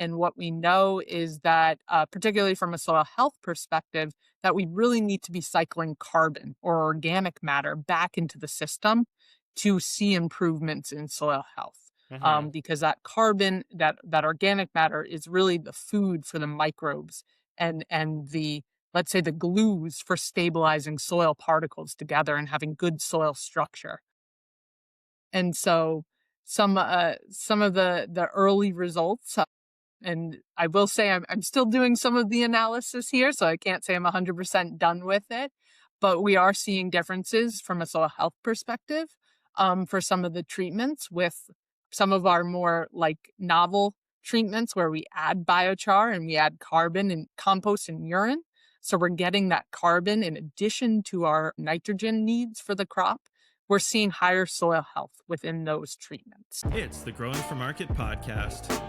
And what we know is that, particularly from a soil health perspective, that we really need to be cycling carbon or organic matter back into the system to see improvements in soil health. Hmm. Because that carbon, that organic matter, is really the food for the microbes and the, let's say, the glues for stabilizing soil particles together and having good soil structure. And so some of the early results, and I will say I'm still doing some of the analysis here, so I can't say I'm 100% done with it, but we are seeing differences from a soil health perspective, for some of the treatments with some of our more like novel treatments where we add biochar and we add carbon and compost and urine. So we're getting that carbon in addition to our nitrogen needs for the crop. We're seeing higher soil health within those treatments. It's the Growing for Market podcast.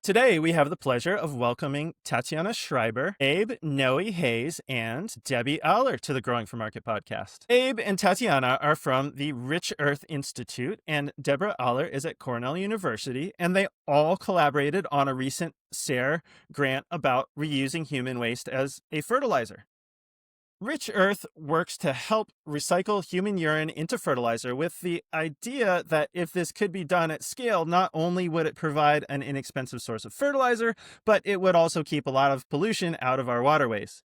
Today, we have the pleasure of welcoming Tatiana Schreiber, Abe Noe-Hays, and Debbie Aller to the Growing for Market podcast. Abe and Tatiana are from the Rich Earth Institute, and Deborah Aller is at Cornell University, and they all collaborated on a recent SARE grant about reusing human waste as a fertilizer. Rich Earth works to help recycle human urine into fertilizer with the idea that if this could be done at scale, not only would it provide an inexpensive source of fertilizer, but it would also keep a lot of pollution out of our waterways.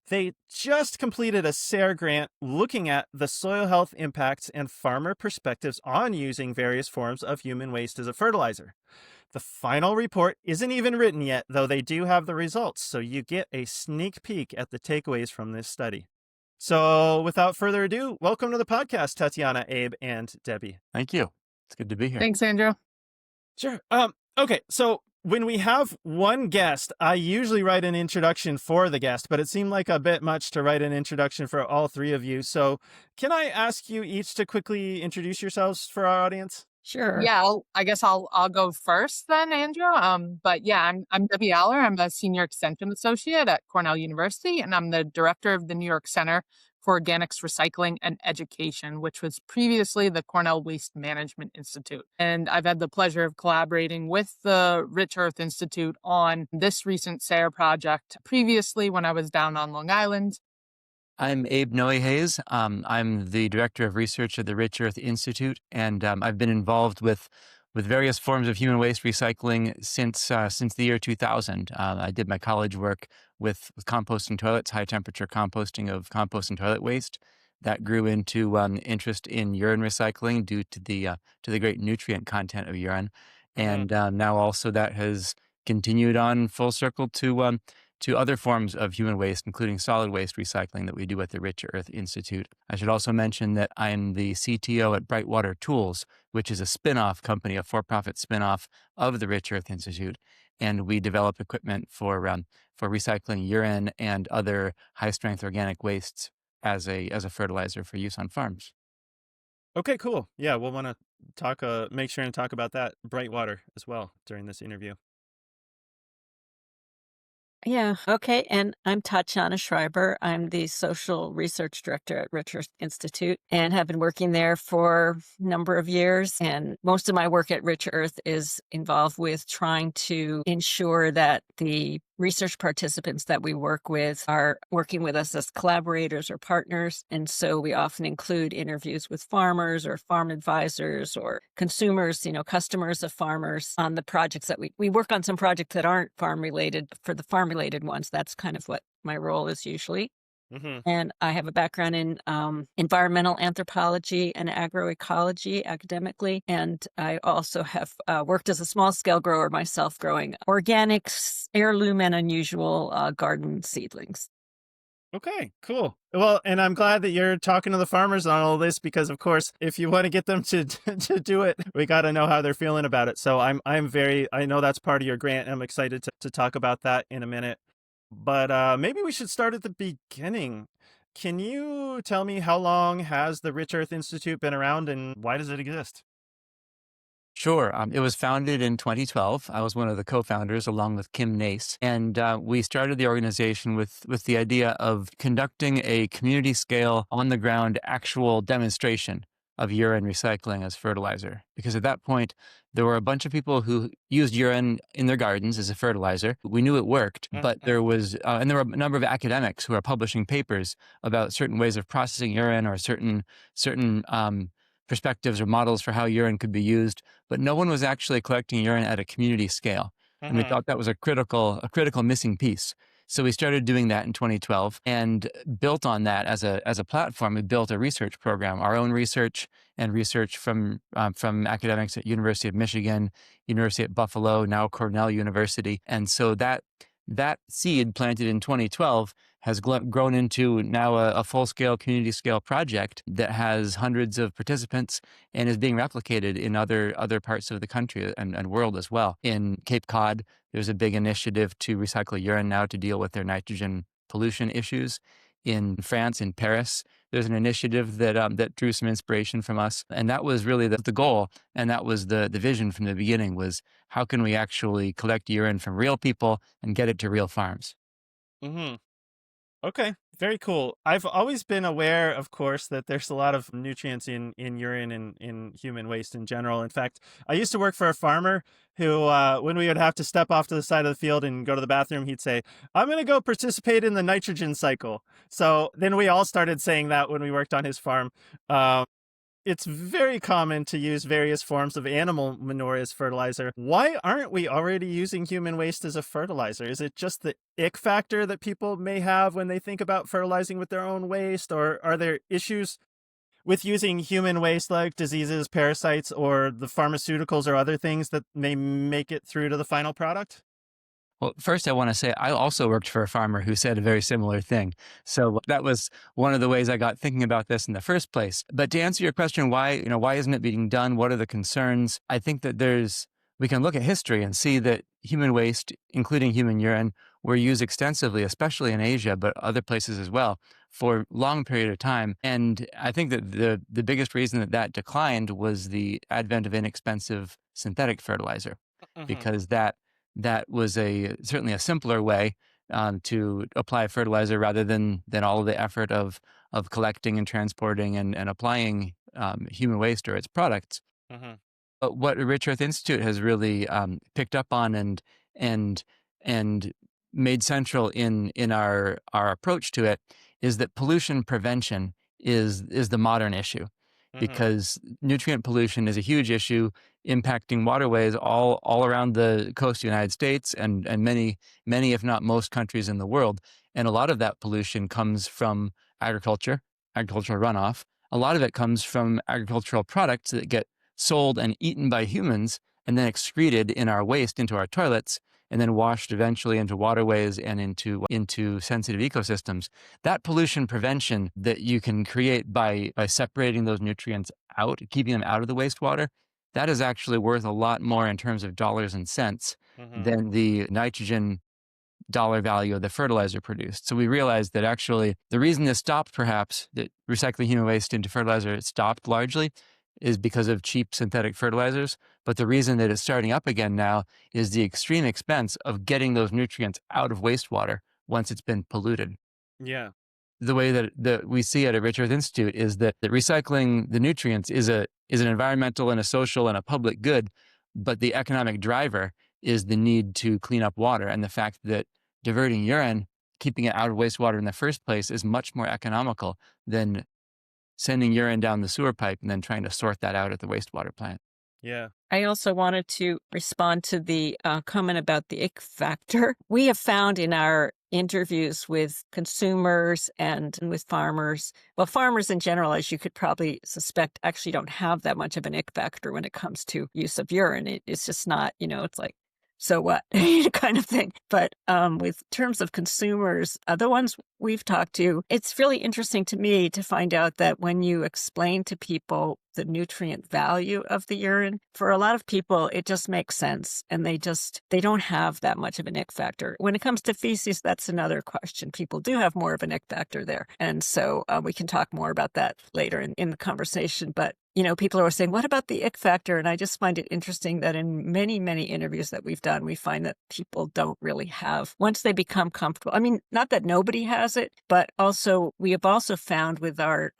They just completed a SARE grant looking at the soil health impacts and farmer perspectives on using various forms of human waste as a fertilizer. The final report isn't even written yet, though they do have the results, so you get a sneak peek at the takeaways from this study. So without further ado, welcome to the podcast, Tatiana, Abe, and Debbie. Thank you. It's good to be here. Thanks, Andrew. Sure. Okay, so when we have one guest, I usually write an introduction for the guest, but it seemed like a bit much to write an introduction for all three of you. So can I ask you each to quickly introduce yourselves for our audience? Sure. Yeah, I guess I'll go first then, Andrew. But yeah, I'm Debbie Aller. I'm a senior extension associate at Cornell University, and I'm the director of the New York Center for Organics Recycling and Education, which was previously the Cornell Waste Management Institute. And I've had the pleasure of collaborating with the Rich Earth Institute on this recent SARE project previously when I was down on Long Island. I'm Abe Noe-Hays. I'm the director of research at the Rich Earth Institute, and I've been involved with various forms of human waste recycling since the year 2000. I did my college work with composting toilets, high temperature composting of compost and toilet waste. That grew into interest in urine recycling due to the great nutrient content of urine, and now also that has continued on full circle to other forms of human waste, including solid waste recycling that we do at the Rich Earth Institute. I should also mention that I'm the CTO at Brightwater Tools, which is a spin-off company, a for-profit spin-off of the Rich Earth Institute. And we develop equipment for recycling urine and other high-strength organic wastes as a fertilizer for use on farms. Okay, cool. Yeah, we'll want to make sure and talk about that Brightwater as well during this interview. Yeah. Okay. And I'm Tatiana Schreiber. I'm the social research director at Rich Earth Institute and have been working there for a number of years. And most of my work at Rich Earth is involved with trying to ensure that the research participants that we work with are working with us as collaborators or partners. And so we often include interviews with farmers or farm advisors or consumers, customers of farmers on the projects that we work on. Some projects that aren't farm related. For the farm related ones, that's kind of what my role is usually. Mm-hmm. And I have a background in environmental anthropology and agroecology academically. And I also have worked as a small-scale grower myself, growing organics, heirloom, and unusual garden seedlings. Okay, cool. Well, and I'm glad that you're talking to the farmers on all this because, of course, if you want to get them to to do it, we got to know how they're feeling about it. So I know that's part of your grant. I'm excited to talk about that in a minute. But maybe we should start at the beginning. Can you tell me how long has the Rich Earth Institute been around and why does it exist? Sure. It was founded in 2012. I was one of the co-founders along with Kim Nace. And we started the organization with the idea of conducting a community scale, on the ground, actual demonstration of urine recycling as fertilizer. Because at that point, there were a bunch of people who used urine in their gardens as a fertilizer. We knew it worked, but there was, and there were a number of academics who are publishing papers about certain ways of processing urine or certain perspectives or models for how urine could be used, but no one was actually collecting urine at a community scale. And we thought that was a critical missing piece. So we started doing that in 2012 and built on that as a platform. We built a research program, our own research and research from academics at University of Michigan, University at Buffalo, now Cornell University. And so that seed planted in 2012 has grown into now a full-scale, community-scale project that has hundreds of participants and is being replicated in other parts of the country and world as well. In Cape Cod, there's a big initiative to recycle urine now to deal with their nitrogen pollution issues. In France, in Paris, there's an initiative that drew some inspiration from us. And that was really the goal. And that was the vision from the beginning, was how can we actually collect urine from real people and get it to real farms? Mm-hmm. Okay, very cool. I've always been aware, of course, that there's a lot of nutrients in urine and in human waste in general. In fact, I used to work for a farmer who, when we would have to step off to the side of the field and go to the bathroom, he'd say, "I'm going to go participate in the nitrogen cycle." So then we all started saying that when we worked on his farm. It's very common to use various forms of animal manure as fertilizer. Why aren't we already using human waste as a fertilizer? Is it just the ick factor that people may have when they think about fertilizing with their own waste? Or are there issues with using human waste like diseases, parasites, or the pharmaceuticals or other things that may make it through to the final product? Well, first, I want to say I also worked for a farmer who said a very similar thing. So that was one of the ways I got thinking about this in the first place. But to answer your question, why isn't it being done? What are the concerns? I think that we can look at history and see that human waste, including human urine, were used extensively, especially in Asia, but other places as well, for a long period of time. And I think that the biggest reason that declined was the advent of inexpensive synthetic fertilizer, because that was certainly a simpler way to apply fertilizer rather than all of the effort of collecting and transporting and applying human waste or its products. But what Rich Earth Institute has really picked up on and made central in our approach to it is that pollution prevention is the modern issue, because nutrient pollution is a huge issue impacting waterways all around the coast of the United States and many, if not most countries in the world. And a lot of that pollution comes from agricultural runoff. A lot of it comes from agricultural products that get sold and eaten by humans and then excreted in our waste into our toilets and then washed eventually into waterways and into sensitive ecosystems. That pollution prevention that you can create by separating those nutrients out, keeping them out of the wastewater, that is actually worth a lot more in terms of dollars and cents than the nitrogen dollar value of the fertilizer produced. So we realized that actually the reason this stopped, perhaps, that recycling human waste into fertilizer stopped largely, is because of cheap synthetic fertilizers. But the reason that it's starting up again now is the extreme expense of getting those nutrients out of wastewater once it's been polluted. Yeah. The way that we see it at Rich Earth Institute is that recycling the nutrients is an environmental and a social and a public good, but the economic driver is the need to clean up water, and the fact that diverting urine, keeping it out of wastewater in the first place, is much more economical than sending urine down the sewer pipe and then trying to sort that out at the wastewater plant. Yeah. I also wanted to respond to the comment about the ick factor. We have found in our interviews with consumers and with farmers, well, farmers in general, as you could probably suspect, actually don't have that much of an ick factor when it comes to use of urine. It's just not, it's like, so what kind of thing. But with terms of consumers, the ones we've talked to, it's really interesting to me to find out that when you explain to people the nutrient value of the urine, for a lot of people, it just makes sense. And they don't have that much of an ick factor. When it comes to feces, that's another question. People do have more of an ick factor there. And so we can talk more about that later in the conversation. But people are always saying, what about the ick factor? And I just find it interesting that in many, many interviews that we've done, we find that people don't really have, once they become comfortable. I mean, not that nobody has it, but also we have also found with our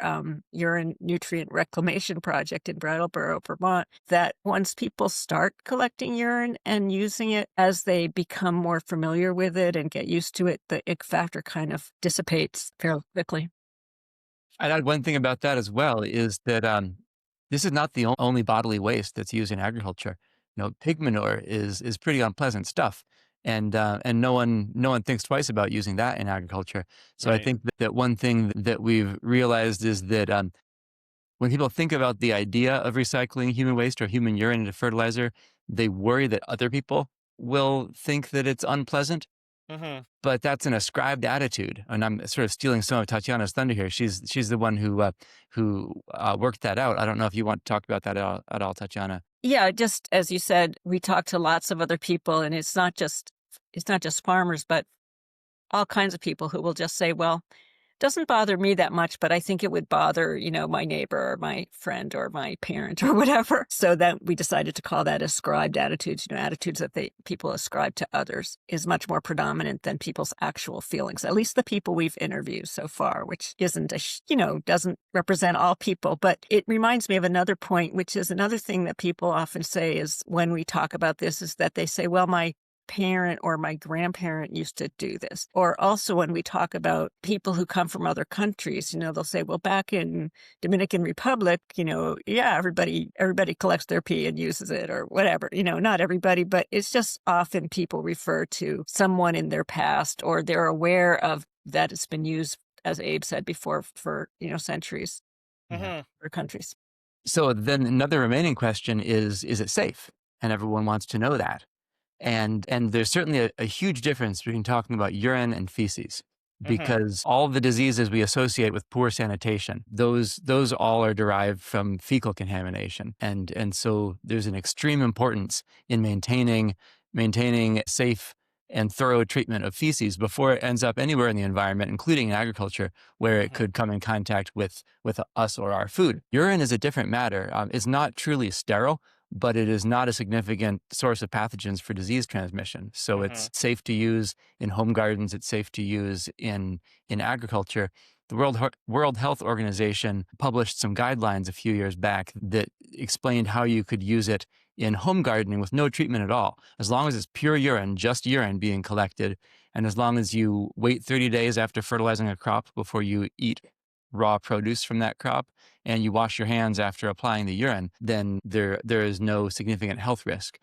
urine nutrient reclamation project in Brattleboro, Vermont, that once people start collecting urine and using it, as they become more familiar with it and get used to it, the ick factor kind of dissipates fairly quickly. I'd add one thing about that as well is that this is not the only bodily waste that's used in agriculture. Pig manure is pretty unpleasant stuff, and no one thinks twice about using that in agriculture. So I Right. think that one thing that we've realized is that when people think about the idea of recycling human waste or human urine into fertilizer, they worry that other people will think that it's unpleasant. Mm-hmm. But that's an ascribed attitude, and I'm sort of stealing some of Tatiana's thunder here. She's the one who worked that out. I don't know if you want to talk about that at all, Tatiana. Yeah, just as you said, we talked to lots of other people, and it's not just farmers, but all kinds of people who will just say, well, doesn't bother me that much, but I think it would bother, my neighbor or my friend or my parent or whatever. So that we decided to call that ascribed attitudes, attitudes that people ascribe to others is much more predominant than people's actual feelings, at least the people we've interviewed so far, which isn't doesn't represent all people. But it reminds me of another point, which is another thing that people often say is when we talk about this is that they say, well, my parent or my grandparent used to do this. Or also when we talk about people who come from other countries, they'll say, well, back in Dominican Republic, everybody collects their pee and uses it or whatever, not everybody, but it's just often people refer to someone in their past or they're aware of that it's been used, as Abe said before, for, centuries Mm-hmm. or countries. So then another remaining question is it safe? And everyone wants to know that. And there's certainly a huge difference between talking about urine and feces, because all the diseases we associate with poor sanitation, those all are derived from fecal contamination. And so there's an extreme importance in maintaining safe and thorough treatment of feces before it ends up anywhere in the environment, including in agriculture, where it could come in contact with us or our food. Urine is a different matter. It's not truly sterile, but it is not a significant source of pathogens for disease transmission. So it's safe to use in home gardens. It's safe to use in agriculture. The World Health Organization published some guidelines a few years back that explained how you could use it in home gardening with no treatment at all, as long as it's pure urine, just urine being collected, and as long as you wait 30 days after fertilizing a crop before you eat raw produce from that crop, and you wash your hands after applying the urine, then there is no significant health risk.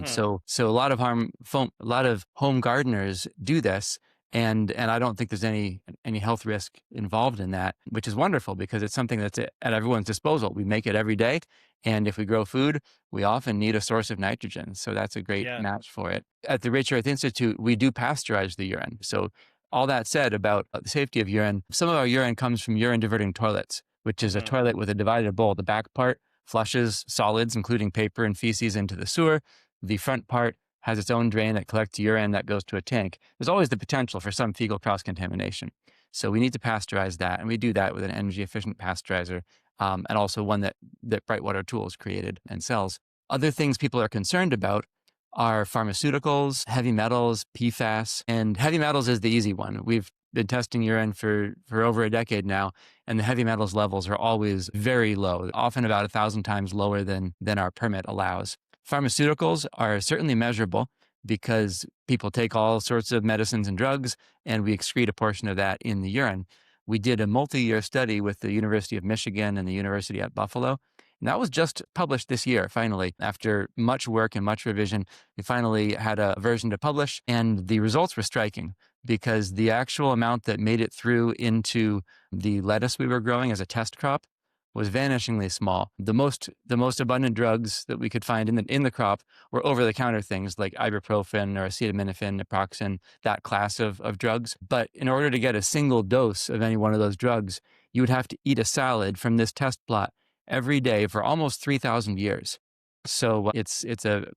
So a lot of home gardeners do this, and I don't think there's any health risk involved in that, which is wonderful because it's something that's at everyone's disposal. We make it every day, and if we grow food, we often need a source of nitrogen, so that's a great match for it. At the Rich Earth Institute, we do pasteurize the urine. So all that said about the safety of urine, some of our urine comes from urine diverting toilets, which is a toilet with a divided bowl. The back part flushes solids, including paper and feces, into the sewer. The front part has its own drain that collects urine that goes to a tank. There's always the potential for some fecal cross-contamination. So we need to pasteurize that, and we do that with an energy-efficient pasteurizer, and also one that Brightwater Tools created and sells. Other things people are concerned about are pharmaceuticals, heavy metals, PFAS, and heavy metals is the easy one. We've been testing urine for over a decade now, and the heavy metals levels are always very low, often about 1,000 times lower than our permit allows. Pharmaceuticals are certainly measurable because people take all sorts of medicines and drugs, and we excrete a portion of that in the urine. We did a multi-year study with the University of Michigan and the University at Buffalo, and that was just published this year, finally. After much work and much revision, we finally had a version to publish, and the results were striking because the actual amount that made it through into the lettuce we were growing as a test crop was vanishingly small. The most abundant drugs that we could find in the crop were over-the-counter things like ibuprofen or acetaminophen, naproxen, that class of drugs. But in order to get a single dose of any one of those drugs, you would have to eat a salad from this test plot every day for almost 3,000 years. So it's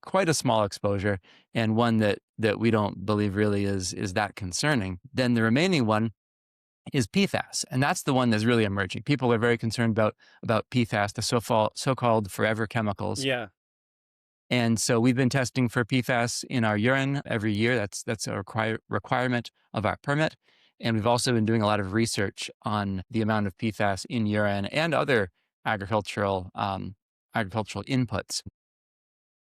quite a small exposure, and one that we don't believe really is that concerning. Then the remaining one is PFAS. And that's the one that's really emerging. People are very concerned about PFAS, the so-called forever chemicals. Yeah. And so we've been testing for PFAS in our urine every year. That's a requirement of our permit. And we've also been doing a lot of research on the amount of PFAS in urine and other agricultural inputs.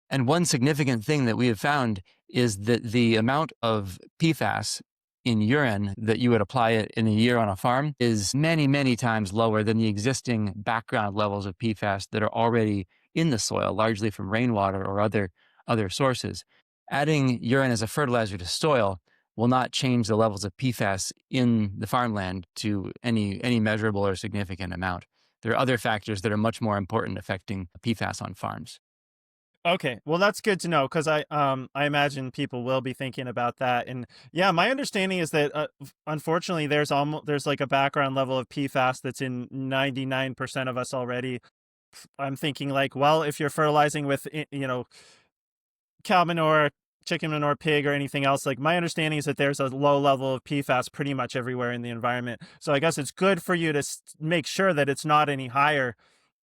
And one significant thing that we have found is that the amount of PFAS in urine that you would apply it in a year on a farm is many, many times lower than the existing background levels of PFAS that are already in the soil, largely from rainwater or other sources. Adding urine as a fertilizer to soil will not change the levels of PFAS in the farmland to any measurable or significant amount. There are other factors that are much more important affecting PFAS on farms. Okay, well that's good to know, because I imagine people will be thinking about that. And yeah, my understanding is that unfortunately there's like a background level of PFAS that's in 99% of us already. I'm thinking like, well, if you're fertilizing with cow manure, chicken manure, pig, or anything else, like my understanding is that there's a low level of PFAS pretty much everywhere in the environment. So I guess it's good for you to make sure that it's not any higher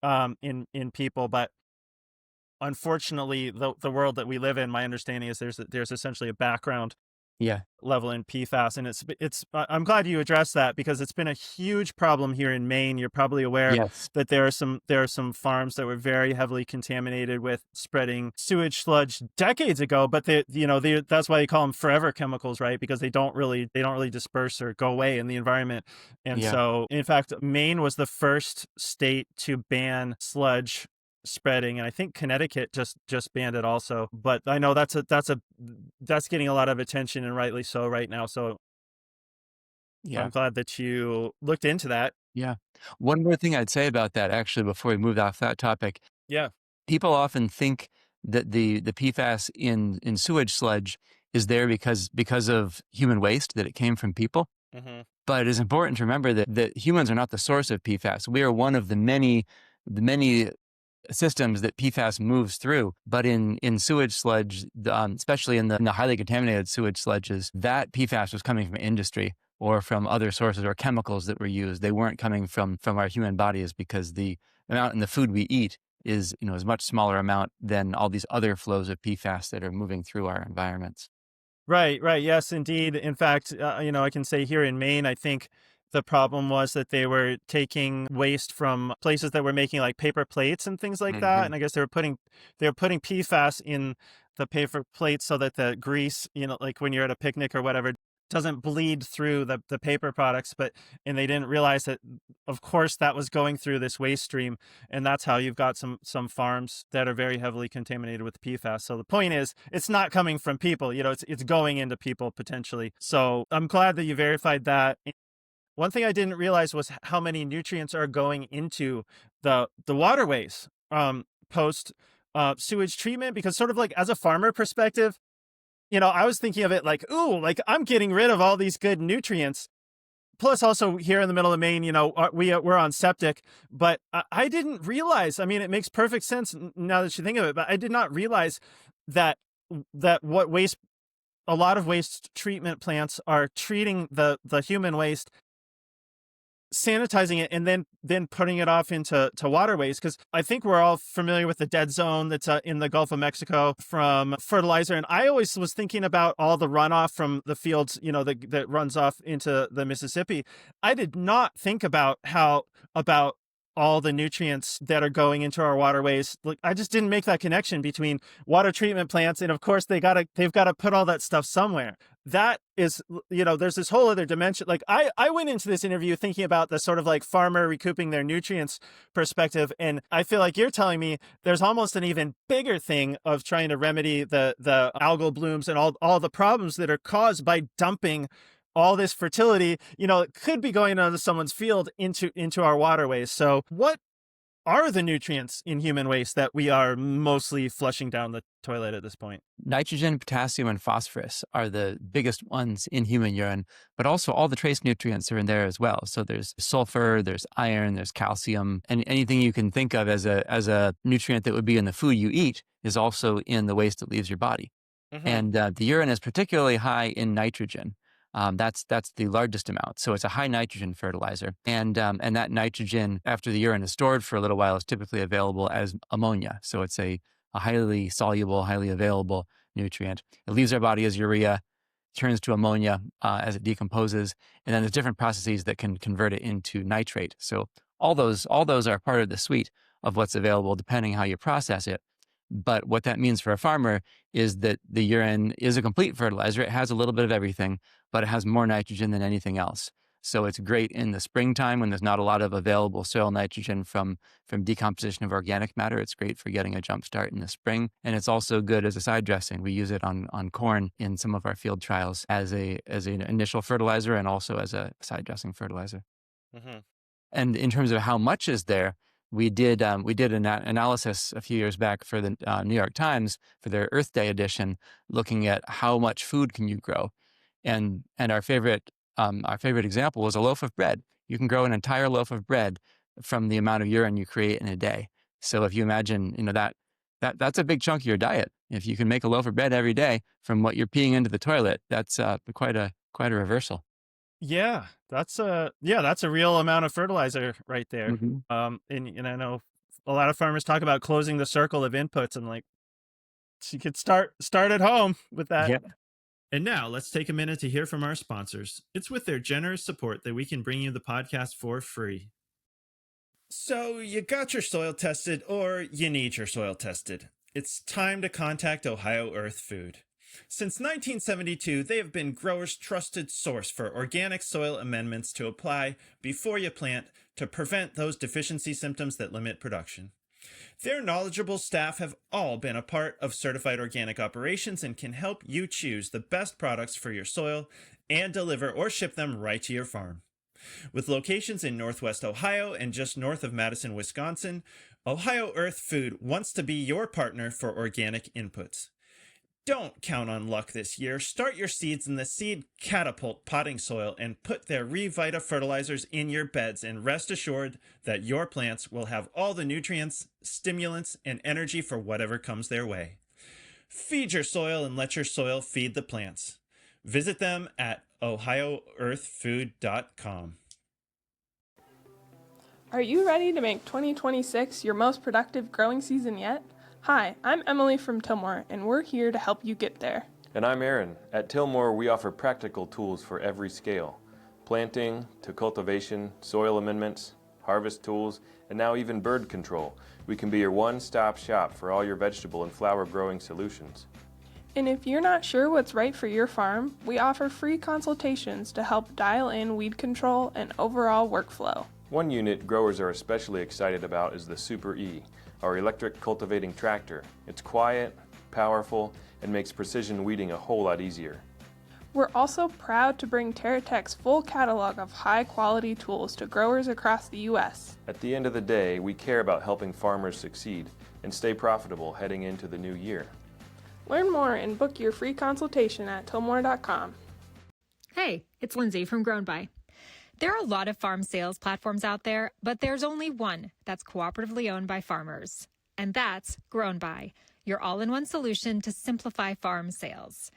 in people. But unfortunately, the world that we live in, my understanding is there's essentially a background level in PFAS, and it's I'm glad you addressed that, because it's been a huge problem here in Maine. You're probably aware that there are some farms that were very heavily contaminated with spreading sewage sludge decades ago, but that's why they call them forever chemicals, right? Because they don't really disperse or go away in the environment. And so in fact, Maine was the first state to ban sludge spreading, and I think Connecticut just banned it also. But I know that's getting a lot of attention, and rightly so right now. So I'm glad that you looked into that. Yeah. One more thing I'd say about that, actually, before we move off that topic. Yeah. People often think that the PFAS in sewage sludge is there because of human waste, that it came from people. Mm-hmm. But it is important to remember that humans are not the source of PFAS. We are one of the many systems that PFAS moves through. But in sewage sludge, especially in the highly contaminated sewage sludges, that PFAS was coming from industry or from other sources or chemicals that were used. They weren't coming from our human bodies, because the amount in the food we eat is a much smaller amount than all these other flows of PFAS that are moving through our environments. Right. Yes, indeed. In fact, I can say here in Maine, I think the problem was that they were taking waste from places that were making like paper plates and things like that. And I guess they were putting PFAS in the paper plates so that the grease, like when you're at a picnic or whatever, doesn't bleed through the paper products. And they didn't realize that, of course, that was going through this waste stream. And that's how you've got some farms that are very heavily contaminated with PFAS. So the point is, it's not coming from people, it's going into people potentially. So I'm glad that you verified that. One thing I didn't realize was how many nutrients are going into the waterways post sewage treatment, because sort of like as a farmer perspective, I was thinking of it like, ooh, like I'm getting rid of all these good nutrients. Plus also here in the middle of Maine, we're on septic, but I didn't realize, I mean, it makes perfect sense now that you think of it, but I did not realize that a lot of waste treatment plants are treating the human waste, sanitizing it, and then putting it off into waterways. Because I think we're all familiar with the dead zone that's in the Gulf of Mexico from fertilizer. And I always was thinking about all the runoff from the fields, that runs off into the Mississippi. I did not think about all the nutrients that are going into our waterways. Like, I just didn't make that connection between water treatment plants, and of course they've got to put all that stuff somewhere. That is, there's this whole other dimension. Like I went into this interview thinking about the sort of like farmer recouping their nutrients perspective, and I feel like you're telling me there's almost an even bigger thing of trying to remedy the algal blooms and all the problems that are caused by dumping all this fertility, it could be going onto someone's field into our waterways. So what are the nutrients in human waste that we are mostly flushing down the toilet at this point? Nitrogen, potassium, and phosphorus are the biggest ones in human urine, but also all the trace nutrients are in there as well. So there's sulfur, there's iron, there's calcium, and anything you can think of as a nutrient that would be in the food you eat is also in the waste that leaves your body. And the urine is particularly high in nitrogen. That's the largest amount. So it's a high nitrogen fertilizer. And that nitrogen, after the urine is stored for a little while, is typically available as ammonia. So it's a highly soluble, highly available nutrient. It leaves our body as urea, turns to ammonia as it decomposes. And then there's different processes that can convert it into nitrate. So all those are part of the suite of what's available depending how you process it. But what that means for a farmer is that the urine is a complete fertilizer. It has a little bit of everything, but it has more nitrogen than anything else. So it's great in the springtime when there's not a lot of available soil nitrogen from decomposition of organic matter. It's great for getting a jump start in the spring. And it's also good as a side dressing. We use it on corn in some of our field trials as an initial fertilizer and also as a side dressing fertilizer. Mm-hmm. And in terms of how much is there, we did an analysis a few years back for the New York Times for their Earth Day edition, looking at how much food can you grow, and our favorite example was a loaf of bread. You can grow an entire loaf of bread from the amount of urine you create in a day. So if you imagine, that's a big chunk of your diet. If you can make a loaf of bread every day from what you're peeing into the toilet, that's quite a reversal. Yeah, that's a real amount of fertilizer right there. Mm-hmm. And I know a lot of farmers talk about closing the circle of inputs, and like, so you could start at home with that. Yeah. And now let's take a minute to hear from our sponsors. It's with their generous support that we can bring you the podcast for free. So you got your soil tested, or you need your soil tested. It's time to contact Ohio Earth Food. Since 1972, they have been growers' trusted source for organic soil amendments to apply before you plant to prevent those deficiency symptoms that limit production. Their knowledgeable staff have all been a part of certified organic operations and can help you choose the best products for your soil and deliver or ship them right to your farm. With locations in Northwest Ohio and just north of Madison, Wisconsin, Ohio Earth Food wants to be your partner for organic inputs. Don't count on luck this year. Start your seeds in the Seed Catapult potting soil and put their Revita fertilizers in your beds, and rest assured that your plants will have all the nutrients, stimulants, and energy for whatever comes their way. Feed your soil and let your soil feed the plants. Visit them at ohioearthfood.com. Are you ready to make 2026 your most productive growing season yet? Hi, I'm Emily from Tillmore, and we're here to help you get there. And I'm Aaron. At Tillmore, we offer practical tools for every scale. Planting to cultivation, soil amendments, harvest tools, and now even bird control. We can be your one-stop shop for all your vegetable and flower growing solutions. And if you're not sure what's right for your farm, we offer free consultations to help dial in weed control and overall workflow. One unit growers are especially excited about is the Super E, our electric cultivating tractor. It's quiet, powerful, and makes precision weeding a whole lot easier. We're also proud to bring TerraTech's full catalog of high-quality tools to growers across the U.S. At the end of the day, we care about helping farmers succeed and stay profitable heading into the new year. Learn more and book your free consultation at tillmore.com. Hey, it's Lindsay from Grown By. There are a lot of farm sales platforms out there, but there's only one that's cooperatively owned by farmers, and that's Grown By, your all-in-one solution to simplify farm sales.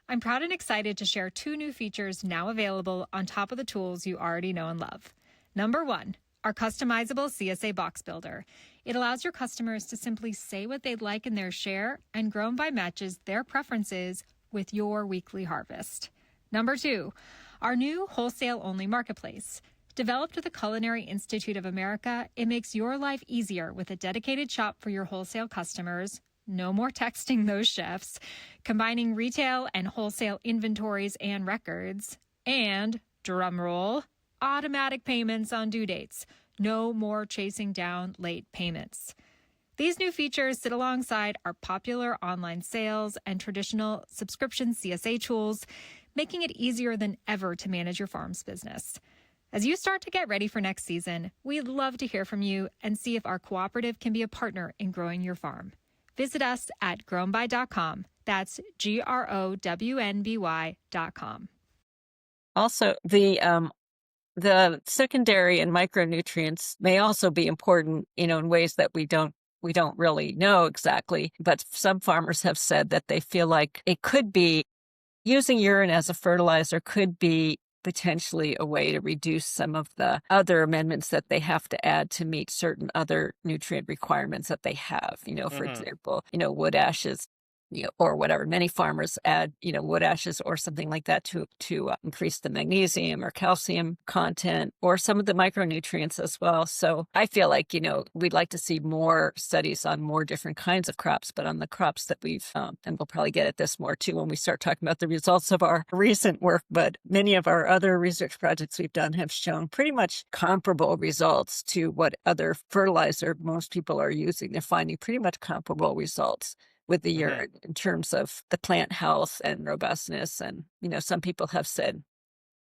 I'm proud and excited to share 2 new features now available on top of the tools you already know and love. Number 1, our customizable CSA box builder. It allows your customers to simply say what they'd like in their share, and Grown By matches their preferences with your weekly harvest. Number 2, our new wholesale-only marketplace. Developed with the Culinary Institute of America, it makes your life easier with a dedicated shop for your wholesale customers. No more texting those chefs. Combining retail and wholesale inventories and records. And, drumroll, automatic payments on due dates. No more chasing down late payments. These new features sit alongside our popular online sales and traditional subscription CSA tools, making it easier than ever to manage your farm's business. As you start to get ready for next season, we'd love to hear from you and see if our cooperative can be a partner in growing your farm. Visit us at grownby.com. That's GROWNBY.com. Also, the secondary and micronutrients may also be important, in ways that we don't really know exactly. But some farmers have said that they feel like it could be using urine as a fertilizer could be potentially a way to reduce some of the other amendments that they have to add to meet certain other nutrient requirements that they have. For Mm-hmm. example, wood ashes, or whatever. Many farmers add, wood ashes or something like that to increase the magnesium or calcium content or some of the micronutrients as well. So I feel like, we'd like to see more studies on more different kinds of crops, but on the crops that we've, and we'll probably get at this more too when we start talking about the results of our recent work, but many of our other research projects we've done have shown pretty much comparable results to what other fertilizer most people are using. They're finding pretty much comparable results with the Mm-hmm. urine in terms of the plant health and robustness. And, some people have said,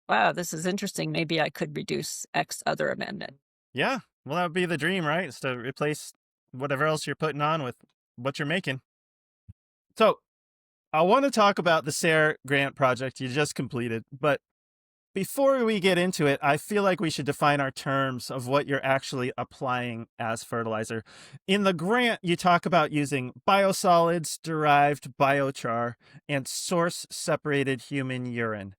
wow, this is interesting. Maybe I could reduce X other amendment. Yeah. Well, that would be the dream, right? Is to replace whatever else you're putting on with what you're making. So I want to talk about the SARE grant project you just completed, but before we get into it, I feel like we should define our terms of what you're actually applying as fertilizer. In the grant, you talk about using biosolids, derived biochar, and source-separated human urine.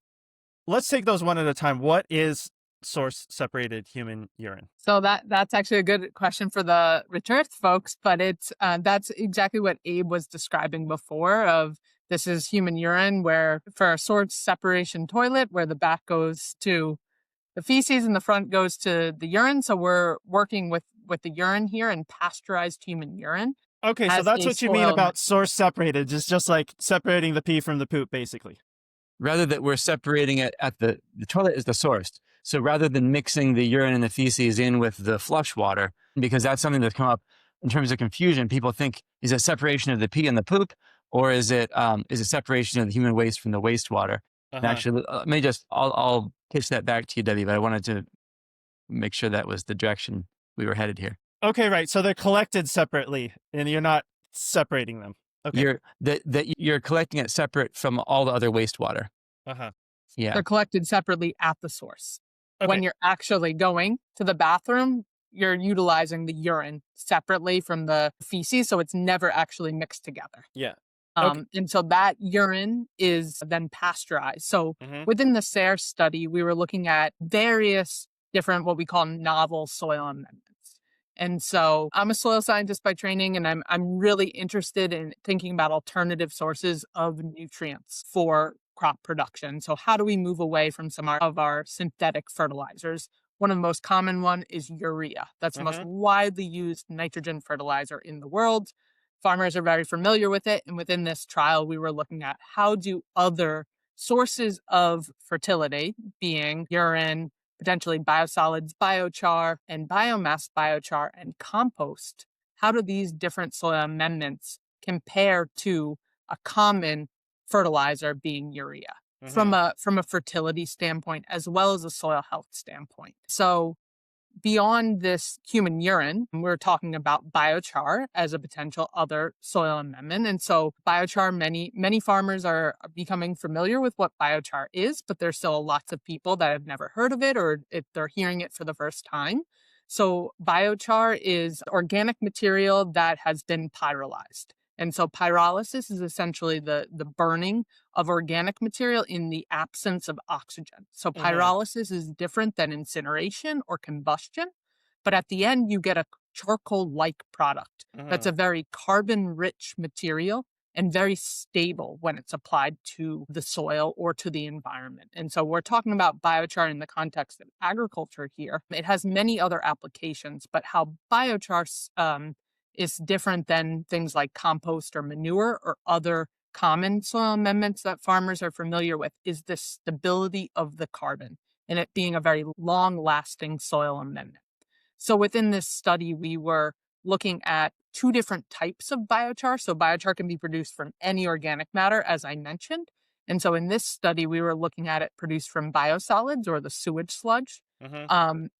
Let's take those one at a time. What is source-separated human urine? So that's actually a good question for the Rich Earth folks, but it's that's exactly what Abe was describing before. Of this is human urine, where for a source separation toilet, where the back goes to the feces and the front goes to the urine. So we're working with the urine here and pasteurized human urine. Okay, so As that's a what you mean soil about source separated. It's just like separating the pee from the poop, basically. Rather that we're separating it at the toilet is the source. So rather than mixing the urine and the feces in with the flush water, because that's something that's come up in terms of confusion, people think, is it separation of the pee and the poop, or is it separation of the human waste from the wastewater? And actually, I'll pitch that back to you, Debbie, but I wanted to make sure that was the direction we were headed here. Okay, right. So they're collected separately, and you're not separating them. Okay. You're collecting it separate from all the other wastewater. Uh-huh. Yeah. They're collected separately at the source. Okay. When you're actually going to the bathroom, you're utilizing the urine separately from the feces, so it's never actually mixed together. Yeah. Okay. And so that urine is then pasteurized. So within the SARE study, we were looking at various different what we call novel soil amendments. And so I'm a soil scientist by training, and I'm really interested in thinking about alternative sources of nutrients for crop production. So how do we move away from some of our synthetic fertilizers? One of the most common one is urea. That's the most widely used nitrogen fertilizer in the world. Farmers are very familiar with it. And within this trial, we were looking at how do other sources of fertility, being urine, potentially biosolids, biochar, and biomass biochar, and compost, how do these different soil amendments compare to a common fertilizer being urea from a fertility standpoint as well as a soil health standpoint? So beyond this human urine, we're talking about biochar as a potential other soil amendment. And so biochar, many farmers are becoming familiar with what biochar is, but there's still lots of people that have never heard of it, or if they're hearing it for the first time. So biochar is organic material that has been pyrolyzed. And so pyrolysis is essentially the burning of organic material in the absence of oxygen. So pyrolysis is different than incineration or combustion, but at the end you get a charcoal-like product that's a very carbon-rich material and very stable when it's applied to the soil or to the environment. And so we're talking about biochar in the context of agriculture here. It has many other applications, but how biochar is different than things like compost or manure or other common soil amendments that farmers are familiar with is the stability of the carbon and it being a very long-lasting soil amendment. So within this study, we were looking at two different types of biochar. So biochar can be produced from any organic matter, as I mentioned. And so in this study, we were looking at it produced from biosolids or the sewage sludge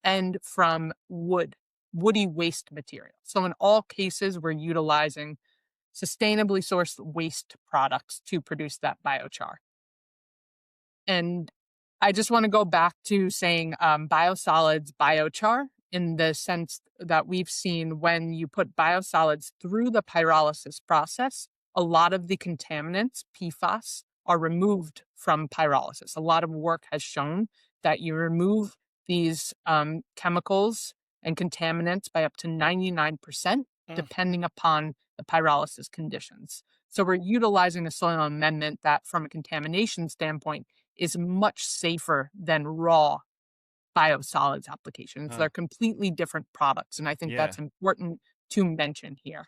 and from woody waste material. So in all cases, we're utilizing sustainably sourced waste products to produce that biochar. And I just want to go back to saying biosolids, biochar, in the sense that we've seen when you put biosolids through the pyrolysis process, a lot of the contaminants, PFAS, are removed from pyrolysis. A lot of work has shown that you remove these chemicals and contaminants by up to 99%, depending upon the pyrolysis conditions. So we're utilizing a soil amendment that, from a contamination standpoint, is much safer than raw biosolids applications. They're completely different products, and I think that's important to mention here.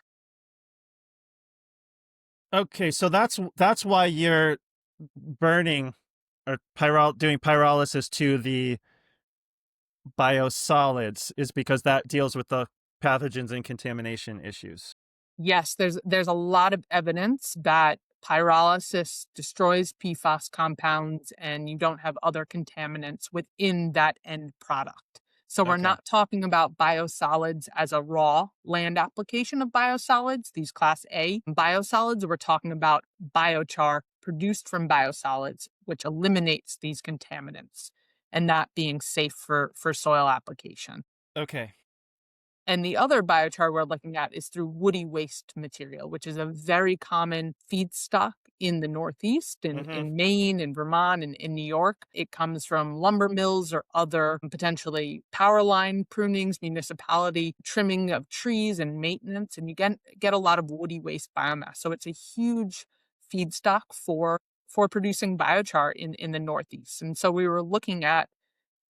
Okay, so that's why you're burning or doing pyrolysis to the biosolids, is because that deals with the pathogens and contamination issues. Yes, there's a lot of evidence that pyrolysis destroys PFAS compounds and you don't have other contaminants within that end product. So we're not talking about biosolids as a raw land application of biosolids, these class A biosolids. We're talking about biochar produced from biosolids, which eliminates these contaminants and that being safe for soil application. Okay. And the other biochar we're looking at is through woody waste material, which is a very common feedstock in the Northeast, in Maine, in Vermont, and in New York. It comes from lumber mills or other potentially power line prunings, municipality trimming of trees and maintenance, and you get a lot of woody waste biomass. So it's a huge feedstock for producing biochar in the Northeast. And so we were looking at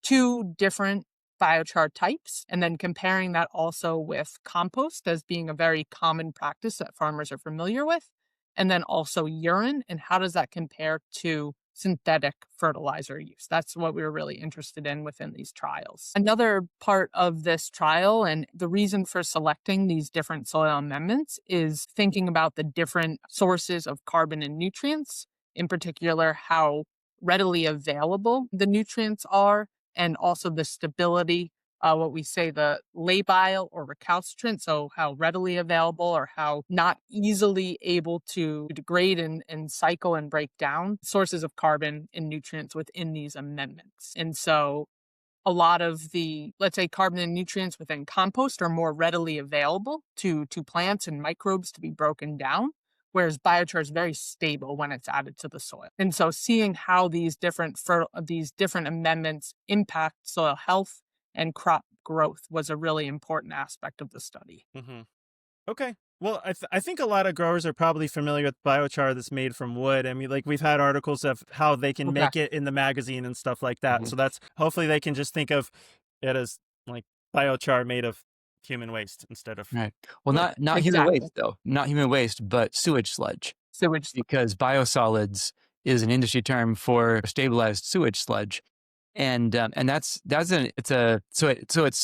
two different biochar types and then comparing that also with compost as being a very common practice that farmers are familiar with, and then also urine, and how does that compare to synthetic fertilizer use. That's what we were really interested in within these trials. Another part of this trial and the reason for selecting these different soil amendments is thinking about the different sources of carbon and nutrients, in particular how readily available the nutrients are, and also the stability, what we say the labile or recalcitrant, so how readily available or how not easily able to degrade and cycle and break down sources of carbon and nutrients within these amendments. And so a lot of the, let's say, carbon and nutrients within compost are more readily available to plants and microbes to be broken down, whereas biochar is very stable when it's added to the soil. And so seeing how these different amendments impact soil health and crop growth was a really important aspect of the study. Okay. Well, I think a lot of growers are probably familiar with biochar that's made from wood. I mean, like we've had articles of how they can make it in the magazine and stuff like that. So that's, hopefully they can just think of it as like biochar made of human waste instead of Right. Well, wood. not human waste though, not human waste, but sewage sludge. Because biosolids is an industry term for stabilized sewage sludge. And it's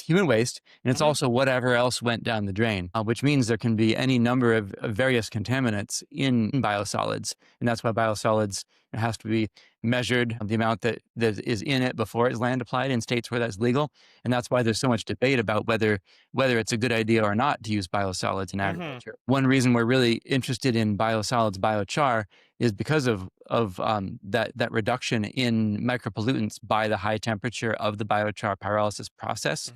human waste, and it's also whatever else went down the drain, which means there can be any number of various contaminants in biosolids, and that's why biosolids has to be measured, the amount that is in it before it's land applied in states where that's legal, and that's why there's so much debate about whether it's a good idea or not to use biosolids in agriculture. One reason we're really interested in biosolids, biochar, is because of that reduction in micropollutants by the high temperature of the biochar pyrolysis process.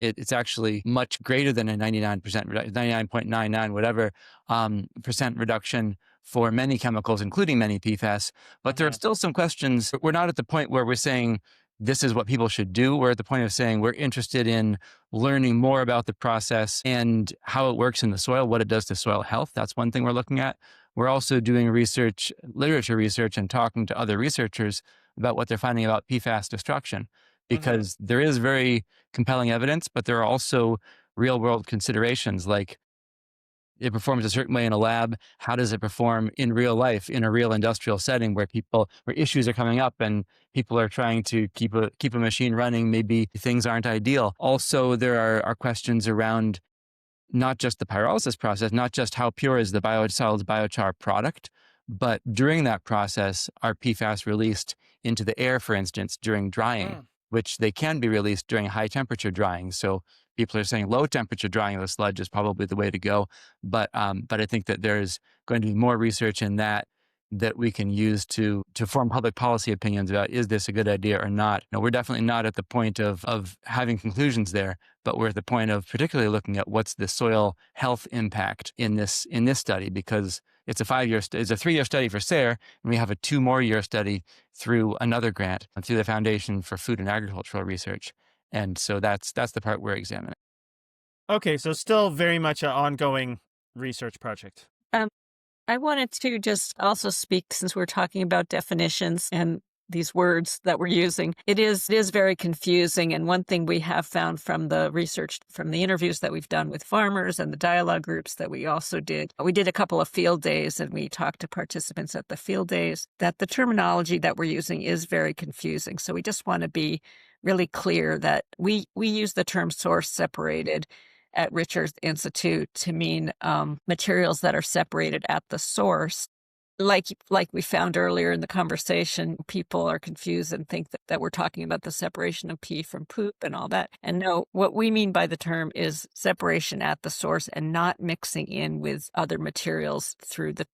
It's actually much greater than a 99%, 99.99 whatever percent reduction for many chemicals, including many PFAS. But there are still some questions. We're not at the point where we're saying this is what people should do. We're at the point of saying we're interested in learning more about the process and how it works in the soil, what it does to soil health. That's one thing we're looking at. We're also doing research, literature research, and talking to other researchers about what they're finding about PFAS destruction, because there is very compelling evidence, but there are also real world considerations like it performs a certain way in a lab. How does it perform in real life, in a real industrial setting where issues are coming up and people are trying to keep a machine running? Maybe things aren't ideal. Also, there are questions around not just the pyrolysis process, not just how pure is the biosolids biochar product, but during that process, are PFAS released into the air, for instance, during drying, which they can be released during high temperature drying. So people are saying low temperature drying of the sludge is probably the way to go. But I think that there's going to be more research in that we can use to form public policy opinions about, is this a good idea or not? No, we're definitely not at the point of having conclusions there, but we're at the point of particularly looking at what's the soil health impact in this study, because It's a 5-year, it's a 3-year study for SARE, and we have a 2 more year study through another grant through the Foundation for Food and Agricultural Research. And so that's the part we're examining. Okay, so still very much an ongoing research project. I wanted to just also speak, since we're talking about definitions and these words that we're using, it is very confusing. And one thing we have found from the research, from the interviews that we've done with farmers and the dialogue groups that we also did, we did a couple of field days and we talked to participants at the field days, that the terminology that we're using is very confusing. So we just want to be really clear that we use the term source separated at Rich Earth Institute to mean materials that are separated at the source. Like we found earlier in the conversation, people are confused and think that we're talking about the separation of pee from poop and all that. And no, what we mean by the term is separation at the source and not mixing in with other materials through the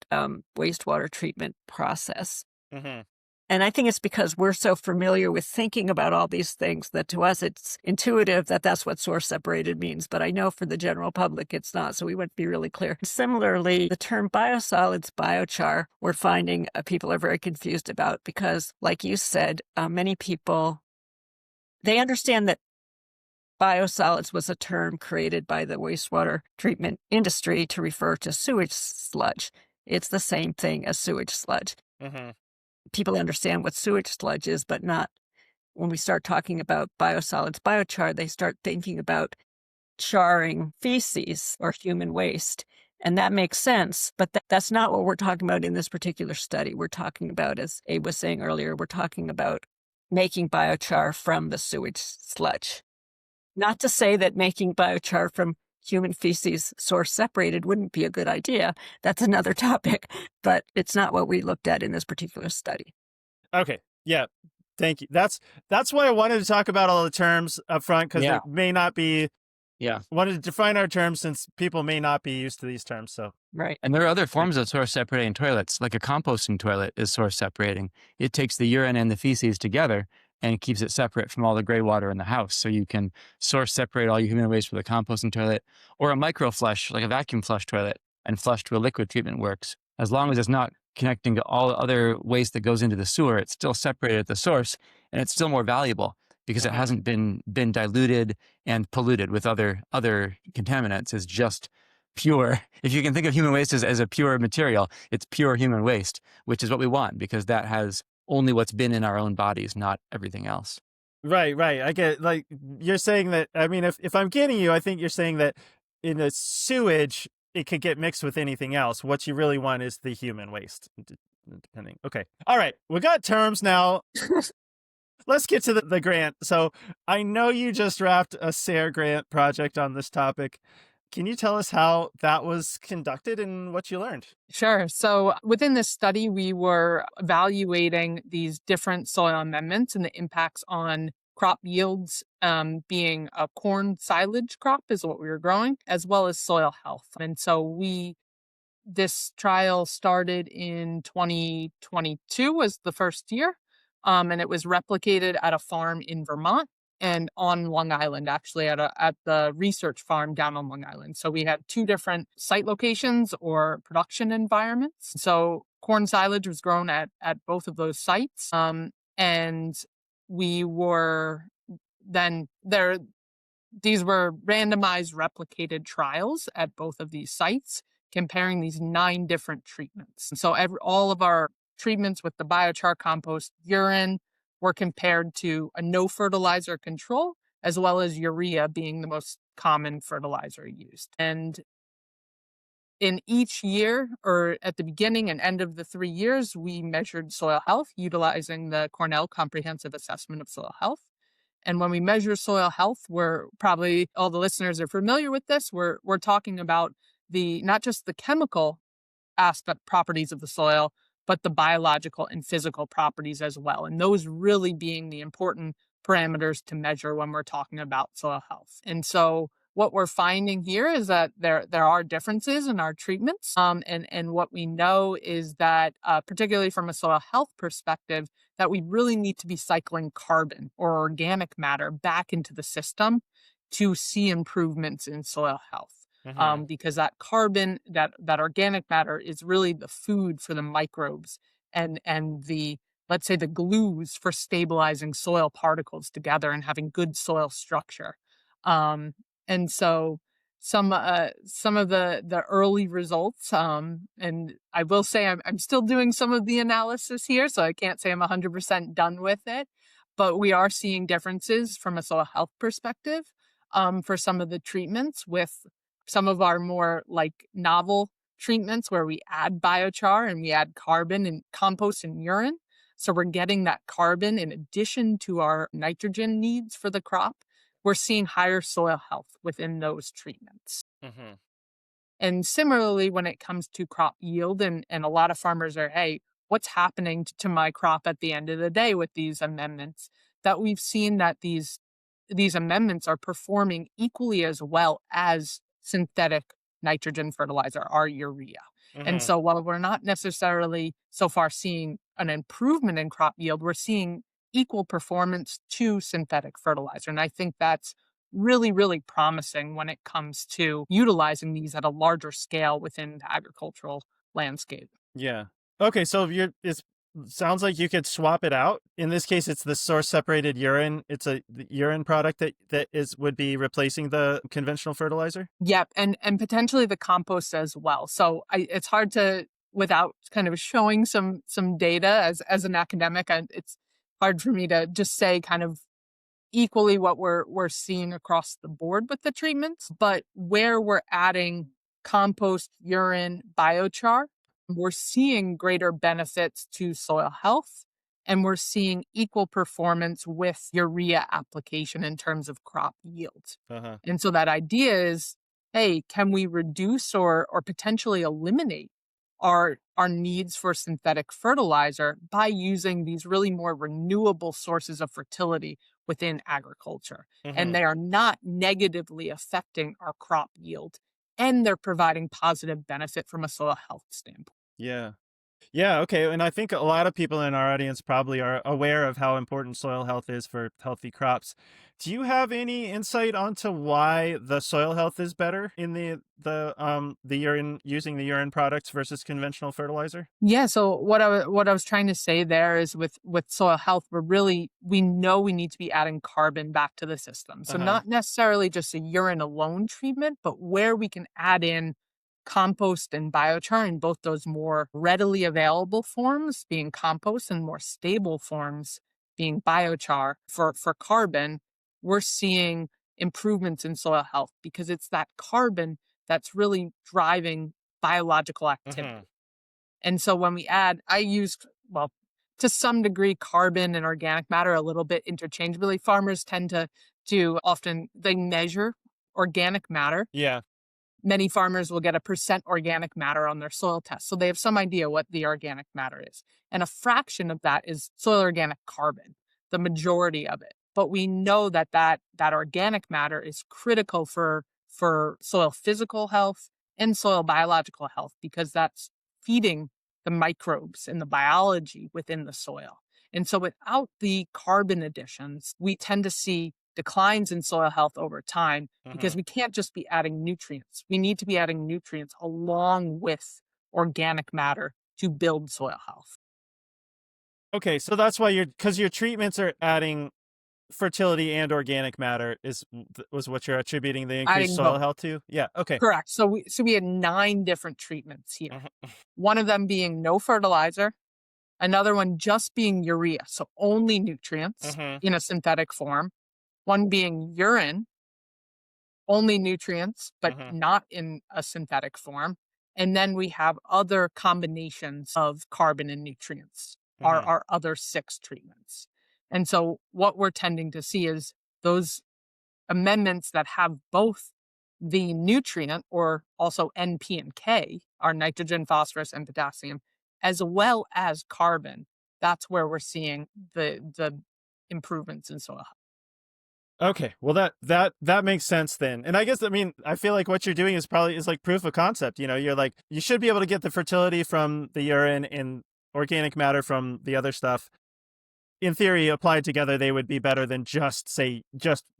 wastewater treatment process. Mm-hmm. And I think it's because we're so familiar with thinking about all these things that to us it's intuitive that that's what source separated means. But I know for the general public it's not. So we want to be really clear. Similarly, the term biosolids, biochar, we're finding people are very confused about because, like you said, many people, they understand that biosolids was a term created by the wastewater treatment industry to refer to sewage sludge. It's the same thing as sewage sludge. Mm-hmm. People understand what sewage sludge is, but not when we start talking about biosolids, biochar, they start thinking about charring feces or human waste. And that makes sense, but that's not what we're talking about in this particular study. We're talking about, as Abe was saying earlier, we're talking about making biochar from the sewage sludge. Not to say that making biochar from human feces source separated wouldn't be a good idea. That's another topic, but it's not what we looked at in this particular study. Okay. Yeah. Thank you. That's why I wanted to talk about all the terms up front, because there may not be. Yeah. Wanted to define our terms since people may not be used to these terms. So right. And there are other forms of source separating toilets, like a composting toilet is source separating. It takes the urine and the feces together and keeps it separate from all the gray water in the house. So you can source separate all your human waste with a composting toilet, or a micro flush, like a vacuum flush toilet, and flush to a liquid treatment works. As long as it's not connecting to all other waste that goes into the sewer, it's still separated at the source, and it's still more valuable because it hasn't been diluted and polluted with other contaminants. It's just pure. If you can think of human waste as a pure material, it's pure human waste, which is what we want, because that has only what's been in our own bodies, not everything else. Right. I get, like, you're saying that, I mean, if I'm getting you, I think you're saying that in the sewage, it could get mixed with anything else. What you really want is the human waste, depending. Okay. All right. We got terms now. Let's get to the grant. So I know you just wrapped a SARE grant project on this topic. Can you tell us how that was conducted and what you learned? Sure. So within this study, we were evaluating these different soil amendments and the impacts on crop yields, being a corn silage crop is what we were growing, as well as soil health. And so this trial started in 2022 was the first year, and it was replicated at a farm in Vermont and on Long Island, actually at the research farm down on Long Island. So we had 2 different site locations or production environments. So corn silage was grown at both of those sites. And we were then there, these were randomized replicated trials at both of these sites, comparing these 9 different treatments. So all of our treatments with the biochar compost urine were compared to a no fertilizer control, as well as urea being the most common fertilizer used. And in each year, or at the beginning and end of the 3 years, we measured soil health utilizing the Cornell Comprehensive Assessment of Soil Health. And when we measure soil health, we're probably, all the listeners are familiar with this, we're talking about not just the chemical aspect properties of the soil, but the biological and physical properties as well. And those really being the important parameters to measure when we're talking about soil health. And so what we're finding here is that there are differences in our treatments. And what we know is that, particularly from a soil health perspective, that we really need to be cycling carbon or organic matter back into the system to see improvements in soil health. because that carbon, that organic matter is really the food for the microbes and the, let's say, the glues for stabilizing soil particles together and having good soil structure. And so some of the early results, and I will say I'm still doing some of the analysis here, so I can't say I'm 100% done with it, but we are seeing differences from a soil health perspective for some of the treatments with some of our more like novel treatments where we add biochar and we add carbon and compost and urine. So we're getting that carbon in addition to our nitrogen needs for the crop. We're seeing higher soil health within those treatments. Mm-hmm. And similarly, when it comes to crop yield, and a lot of farmers are, hey, what's happening to my crop at the end of the day with these amendments? That we've seen that these amendments are performing equally as well as synthetic nitrogen fertilizer, our urea. And Mm-hmm. so while we're not necessarily so far seeing an improvement in crop yield, we're seeing equal performance to synthetic fertilizer. And I think that's really, really promising when it comes to utilizing these at a larger scale within the agricultural landscape. Yeah. Okay, so it sounds like you could swap it out. In this case, it's the source separated urine. It's the urine product that would be replacing the conventional fertilizer. Yep, and potentially the compost as well. So it's hard to, without kind of showing some data as an academic, it's hard for me to just say kind of equally what we're seeing across the board with the treatments, but where we're adding compost, urine, biochar, we're seeing greater benefits to soil health, and we're seeing equal performance with urea application in terms of crop yield. Uh-huh. And so that idea is, hey, can we reduce or potentially eliminate our needs for synthetic fertilizer by using these really more renewable sources of fertility within agriculture? Mm-hmm. And they are not negatively affecting our crop yield, and they're providing positive benefit from a soil health standpoint. Yeah. Yeah, okay. And I think a lot of people in our audience probably are aware of how important soil health is for healthy crops. Do you have any insight onto why the soil health is better in the urine, using the urine products versus conventional fertilizer? Yeah, so what I was trying to say there is with soil health, we know we need to be adding carbon back to the system. So Uh-huh. not necessarily just a urine alone treatment, but where we can add in compost and biochar in both those more readily available forms, being compost, and more stable forms, being biochar for carbon, we're seeing improvements in soil health because it's that carbon that's really driving biological activity. Mm-hmm. And so when we add, I use, well, to some degree, carbon and organic matter a little bit interchangeably. Farmers tend to often, they measure organic matter. Yeah. Many farmers will get a % organic matter on their soil test. So they have some idea what the organic matter is. And a fraction of that is soil organic carbon, the majority of it. But we know that organic matter is critical for soil physical health and soil biological health because that's feeding the microbes and the biology within the soil. And so without the carbon additions, we tend to see declines in soil health over time because we can't just be adding nutrients. We need to be adding nutrients along with organic matter to build soil health. Okay, so that's why because your treatments are adding fertility and organic matter was what you're attributing the increased Adding soil both. health to? Yeah, okay. Correct. So we had 9 different treatments here. Mhm. One of them being no fertilizer, another one just being urea, so only nutrients Mhm. in a synthetic form. One being urine, only nutrients, but Mhm. not in a synthetic form. And then we have other combinations of carbon and nutrients, Mhm. our other 6 treatments. And so what we're tending to see is those amendments that have both the nutrient, or also N, P, and K, our nitrogen, phosphorus, and potassium, as well as carbon. That's where we're seeing the improvements in soil health. Okay, well that makes sense then. And I guess, I mean, I feel like what you're doing is like proof of concept. You know, you're like, you should be able to get the fertility from the urine and organic matter from the other stuff. In theory, applied together, they would be better than just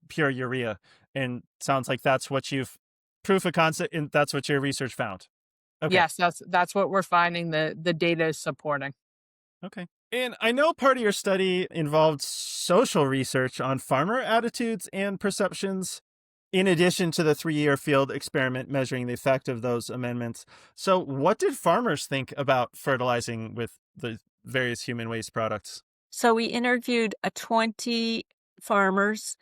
pure urea. And sounds like that's what you've proof of concept, and that's what your research found. Okay. Yes, that's what we're finding the data is supporting. Okay. And I know part of your study involved social research on farmer attitudes and perceptions, in addition to the 3-year field experiment measuring the effect of those amendments. So, what did farmers think about fertilizing with the various human waste products? So we interviewed 20 farmers,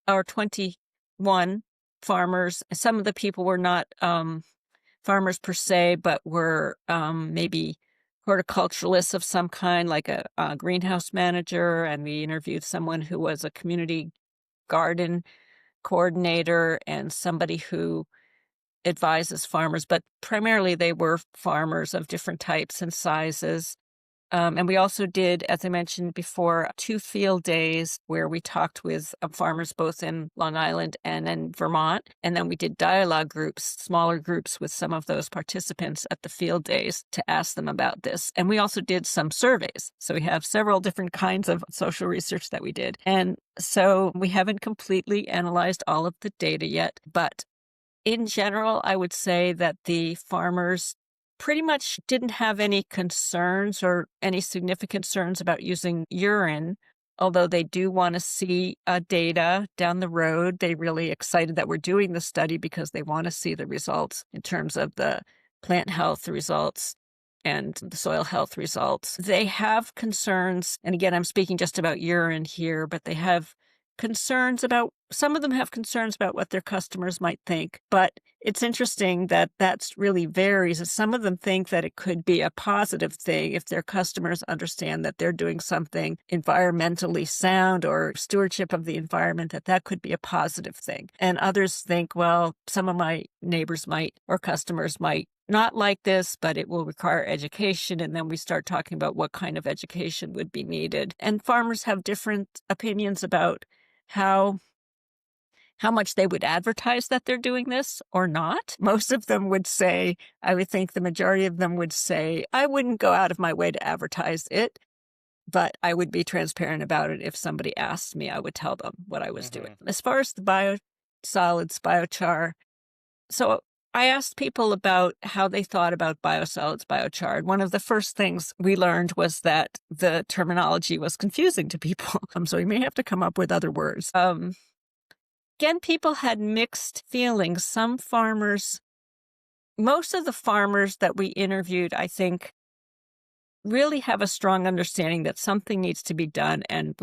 or 21 farmers. Some of the people were not farmers per se, but were maybe horticulturalists of some kind, like a greenhouse manager. And we interviewed someone who was a community garden coordinator and somebody who advises farmers, but primarily they were farmers of different types and sizes. And we also did, as I mentioned before, 2 field days where we talked with farmers both in Long Island and in Vermont. And then we did dialogue groups, smaller groups with some of those participants at the field days to ask them about this. And we also did some surveys. So we have several different kinds of social research that we did. And so we haven't completely analyzed all of the data yet, but in general, I would say that the farmers pretty much didn't have any concerns or any significant concerns about using urine, although they do want to see data down the road. They're really excited that we're doing the study because they want to see the results in terms of the plant health results and the soil health results. They have concerns, and again, I'm speaking just about urine here, but they have concerns about, some of them have concerns about what their customers might think. But it's interesting that that's really varies. Some of them think that it could be a positive thing if their customers understand that they're doing something environmentally sound or stewardship of the environment, that could be a positive thing. And others think, well, some of my neighbors might, or customers might not like this, but it will require education. And then we start talking about what kind of education would be needed. And farmers have different opinions about how much they would advertise that they're doing this or not. Most of them would say, I would think the majority of them would say, I wouldn't go out of my way to advertise it, but I would be transparent about it. If somebody asked me, I would tell them what I was doing. As far as the biosolids, biochar, so I asked people about how they thought about biosolids, biochar. One of the first things we learned was that the terminology was confusing to people. So we may have to come up with other words. Again, people had mixed feelings. Some farmers, most of the farmers that we interviewed, I think, really have a strong understanding that something needs to be done, and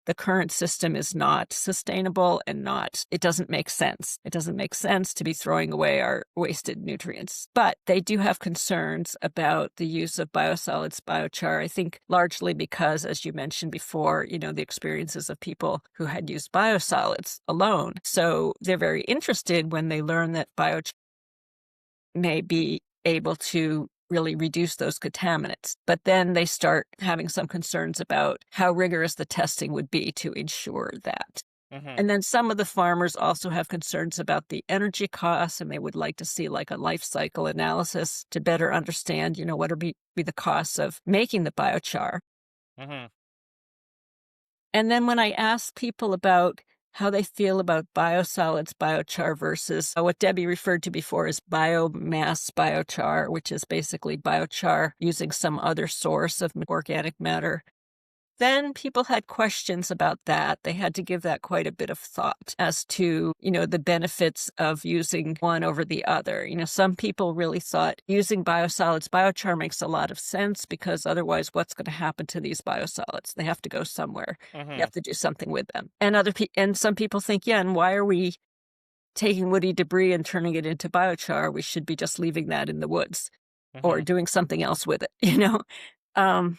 the current system is not sustainable and it doesn't make sense. It doesn't make sense to be throwing away our wasted nutrients. But they do have concerns about the use of biosolids, biochar, I think largely because, as you mentioned before, the experiences of people who had used biosolids alone. So they're very interested when they learn that biochar may be able to really reduce those contaminants. But then they start having some concerns about how rigorous the testing would be to ensure that. And then some of the farmers also have concerns about the energy costs, and they would like to see like a life cycle analysis to better understand, what would be the costs of making the biochar. And then when I ask people about how they feel about biosolids, biochar versus what Debbie referred to before as biomass biochar, which is basically biochar using some other source of organic matter, then people had questions about that. They had to give that quite a bit of thought as to, the benefits of using one over the other. Some people really thought using biosolids, biochar makes a lot of sense because otherwise what's going to happen to these biosolids? They have to go somewhere. You have to do something with them. And some people think, and why are we taking woody debris and turning it into biochar? We should be just leaving that in the woods or doing something else with it,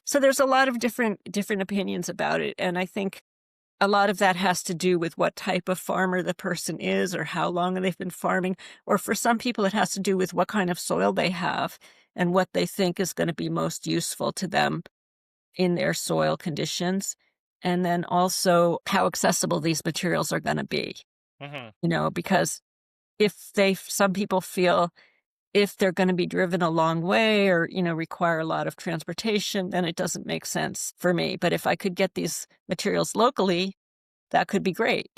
So there's a lot of different opinions about it. And I think a lot of that has to do with what type of farmer the person is or how long they've been farming. Or for some people, it has to do with what kind of soil they have and what they think is going to be most useful to them in their soil conditions. And then also how accessible these materials are going to be, because some people feel if they're going to be driven a long way or, require a lot of transportation, then it doesn't make sense for me. But if I could get these materials locally, that could be great.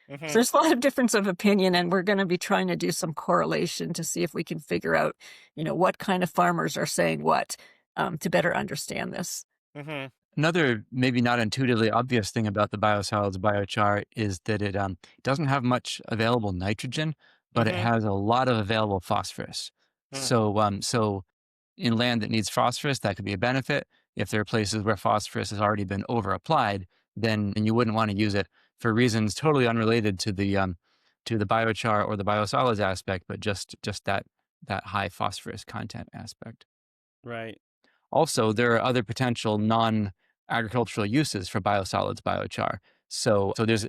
Mm-hmm. So there's a lot of difference of opinion, and we're going to be trying to do some correlation to see if we can figure out, what kind of farmers are saying what, to better understand this. Mm-hmm. Another maybe not intuitively obvious thing about the biosolids biochar is that it doesn't have much available nitrogen, but it Mm-hmm. has a lot of available phosphorus. So in land that needs phosphorus, that could be a benefit. If there are places where phosphorus has already been over applied, then you wouldn't want to use it for reasons totally unrelated to the biochar or the biosolids aspect, but just that high phosphorus content aspect. Right. Also, there are other potential non-agricultural uses for biosolids biochar. So there's